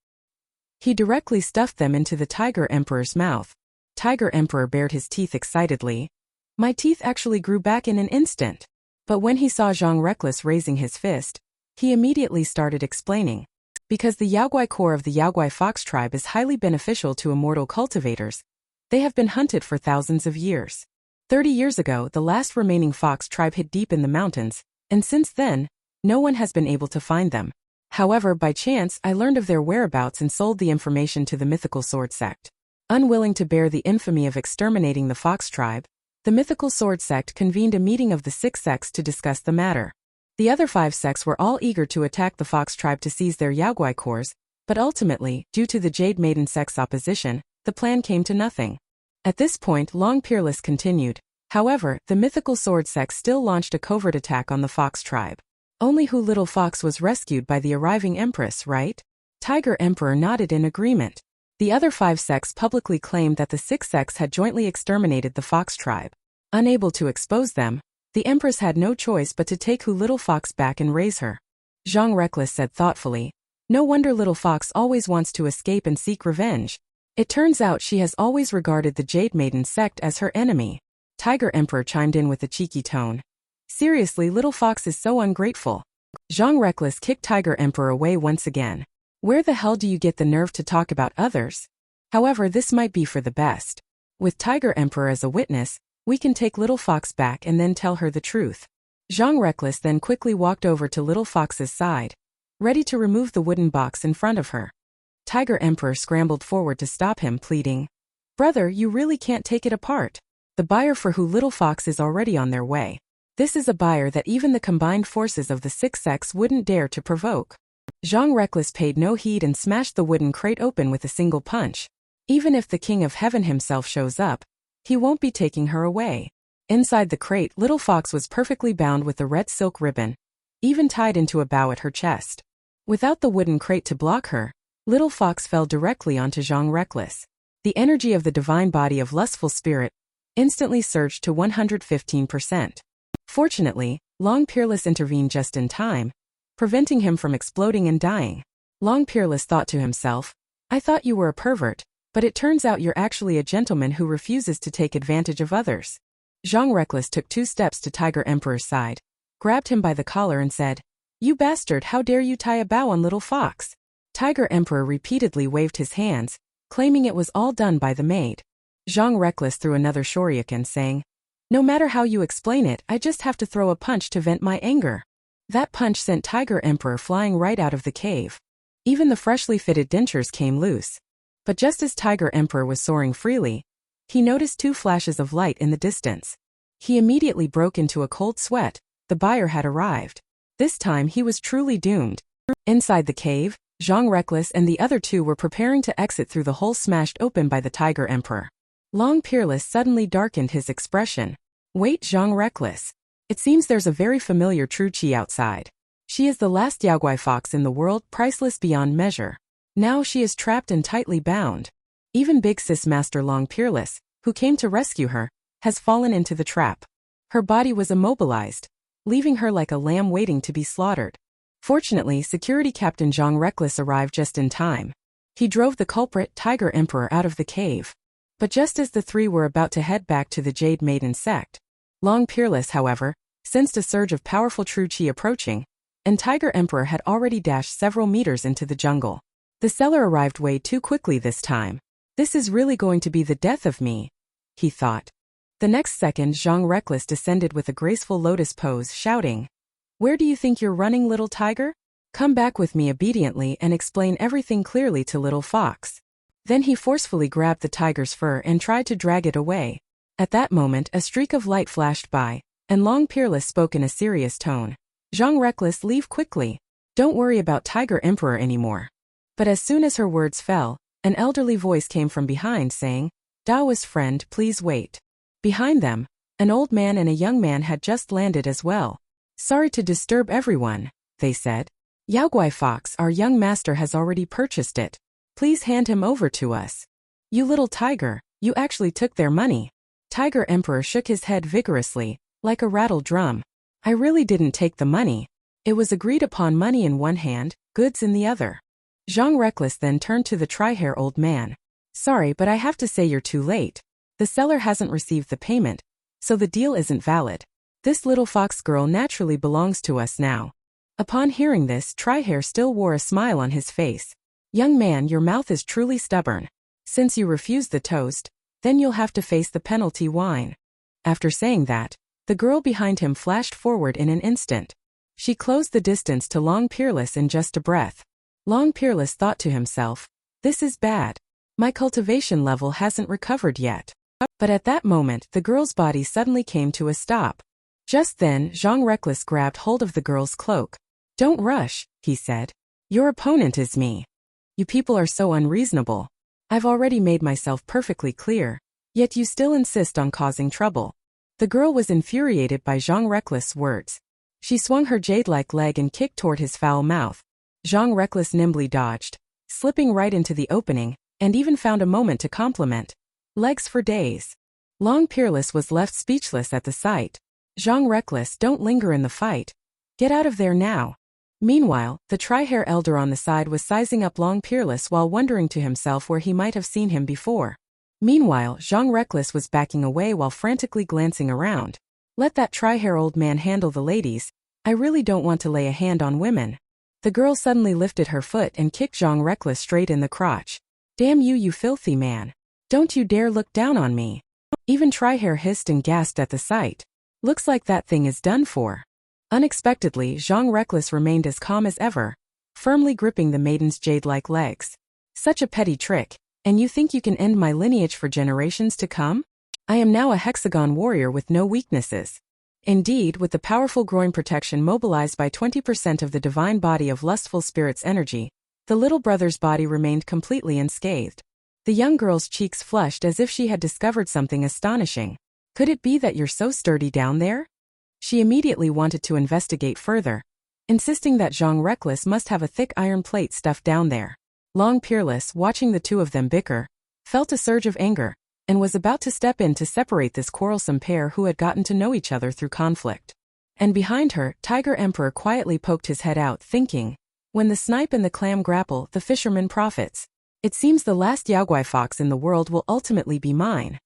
He directly stuffed them into the Tiger Emperor's mouth. Tiger Emperor bared his teeth excitedly. My teeth actually grew back in an instant. But when he saw Zhang Reckless raising his fist, he immediately started explaining. Because the Yaoguai core of the Yaoguai fox tribe is highly beneficial to immortal cultivators, they have been hunted for thousands of years. 30 years ago, the last remaining fox tribe hid deep in the mountains, and since then, no one has been able to find them. However, by chance, I learned of their whereabouts and sold the information to the mythical sword sect. Unwilling to bear the infamy of exterminating the fox tribe, the mythical sword sect convened a meeting of the 6 sects to discuss the matter. The other 5 sects were all eager to attack the fox tribe to seize their Yaoguai cores, but ultimately, due to the Jade Maiden Sect's opposition, the plan came to nothing. At this point, Long Peerless continued. However, the mythical sword sect still launched a covert attack on the fox tribe. Only Hu Little Fox was rescued by the arriving empress, right? Tiger Emperor nodded in agreement. The other 5 sects publicly claimed that the 6 sects had jointly exterminated the fox tribe. Unable to expose them, the empress had no choice but to take Hu Little Fox back and raise her. Zhang Reckless said thoughtfully, no wonder Little Fox always wants to escape and seek revenge. It turns out she has always regarded the Jade Maiden Sect as her enemy. Tiger Emperor chimed in with a cheeky tone. Seriously, Little Fox is so ungrateful. Zhang Reckless kicked Tiger Emperor away once again. Where the hell do you get the nerve to talk about others? However, this might be for the best. With Tiger Emperor as a witness, we can take Little Fox back and then tell her the truth. Zhang Reckless then quickly walked over to Little Fox's side, ready to remove the wooden box in front of her. Tiger Emperor scrambled forward to stop him, pleading, brother, you really can't take it apart. The buyer for Hu Little Fox is already on their way. This is a buyer that even the combined forces of the 6 sects wouldn't dare to provoke. Zhang Reckless paid no heed and smashed the wooden crate open with a single punch. Even if the King of Heaven himself shows up, he won't be taking her away. Inside the crate, Little Fox was perfectly bound with a red silk ribbon, even tied into a bow at her chest. Without the wooden crate to block her, Little Fox fell directly onto Zhang Reckless. The energy of the divine body of lustful spirit instantly surged to 115%. Fortunately, Long Peerless intervened just in time, preventing him from exploding and dying. Long Peerless thought to himself, I thought you were a pervert, but it turns out you're actually a gentleman who refuses to take advantage of others. Zhang Reckless took 2 steps to Tiger Emperor's side, grabbed him by the collar and said, you bastard, how dare you tie a bow on Little Fox? Tiger Emperor repeatedly waved his hands, claiming it was all done by the maid. Zhang Reckless threw another shoryuken, saying, no matter how you explain it, I just have to throw a punch to vent my anger. That punch sent Tiger Emperor flying right out of the cave. Even the freshly fitted dentures came loose. But just as Tiger Emperor was soaring freely, he noticed 2 flashes of light in the distance. He immediately broke into a cold sweat. The buyer had arrived. This time he was truly doomed. Inside the cave, Zhang Reckless and the other 2 were preparing to exit through the hole smashed open by the Tiger Emperor. Long Peerless suddenly darkened his expression. Wait, Zhang Reckless. It seems there's a very familiar True Chi outside. She is the last Yaoguai fox in the world, priceless beyond measure. Now she is trapped and tightly bound. Even Big Sis Master Long Peerless, who came to rescue her, has fallen into the trap. Her body was immobilized, leaving her like a lamb waiting to be slaughtered. Fortunately, Security Captain Zhang Reckless arrived just in time. He drove the culprit, Tiger Emperor, out of the cave. But just as the 3 were about to head back to the Jade Maiden Sect, Long Peerless, however, sensed a surge of powerful True Chi approaching, and Tiger Emperor had already dashed several meters into the jungle. The seller arrived way too quickly this time. This is really going to be the death of me, he thought. The next second, Zhang Reckless descended with a graceful lotus pose, shouting, where do you think you're running, little tiger? Come back with me obediently and explain everything clearly to Little Fox. Then he forcefully grabbed the tiger's fur and tried to drag it away. At that moment, a streak of light flashed by, and Long Peerless spoke in a serious tone. Zhang Reckless, leave quickly. Don't worry about Tiger Emperor anymore. But as soon as her words fell, an elderly voice came from behind saying, Daoist friend, please wait. Behind them, an old man and a young man had just landed as well. Sorry to disturb everyone, they said. Yaoguai Fox, our young master has already purchased it. Please hand him over to us. You little tiger, you actually took their money. Tiger Emperor shook his head vigorously, like a rattled drum. I really didn't take the money. It was agreed upon money in one hand, goods in the other. Zhang Reckless then turned to the tri-hair old man. Sorry, but I have to say you're too late. The seller hasn't received the payment, so the deal isn't valid. This little fox girl naturally belongs to us now. Upon hearing this, tri-hair still wore a smile on his face. Young man, your mouth is truly stubborn. Since you refused the toast, then you'll have to face the penalty wine. After saying that, the girl behind him flashed forward in an instant. She closed the distance to Long Peerless in just a breath. Long Peerless thought to himself, this is bad. My cultivation level hasn't recovered yet. But at that moment, the girl's body suddenly came to a stop. Just then, Zhang Reckless grabbed hold of the girl's cloak. Don't rush, he said. Your opponent is me. You people are so unreasonable. I've already made myself perfectly clear, yet you still insist on causing trouble. The girl was infuriated by Zhang Reckless' words. She swung her jade-like leg and kicked toward his foul mouth. Zhang Reckless nimbly dodged, slipping right into the opening, and even found a moment to compliment. Legs for days. Long Peerless was left speechless at the sight. Zhang Reckless, don't linger in the fight. Get out of there now. Meanwhile, the tri-hair elder on the side was sizing up Long Peerless while wondering to himself where he might have seen him before. Meanwhile, Zhang Reckless was backing away while frantically glancing around. Let that tri-hair old man handle the ladies. I really don't want to lay a hand on women. The girl suddenly lifted her foot and kicked Zhang Reckless straight in the crotch. Damn you, you filthy man. Don't you dare look down on me. Even tri-hair hissed and gasped at the sight. Looks like that thing is done for. Unexpectedly, Zhang Reckless remained as calm as ever, firmly gripping the maiden's jade-like legs. Such a petty trick, and you think you can end my lineage for generations to come? I am now a hexagon warrior with no weaknesses. Indeed, with the powerful groin protection mobilized by 20% of the divine body of lustful spirit's energy, the little brother's body remained completely unscathed. The young girl's cheeks flushed as if she had discovered something astonishing. Could it be that you're so sturdy down there? She immediately wanted to investigate further, insisting that Zhang Reckless must have a thick iron plate stuffed down there. Long Peerless, watching the two of them bicker, felt a surge of anger, and was about to step in to separate this quarrelsome pair who had gotten to know each other through conflict. And behind her, Tiger Emperor quietly poked his head out, thinking, when the snipe and the clam grapple, the fisherman profits. It seems the last Yaoguai fox in the world will ultimately be mine.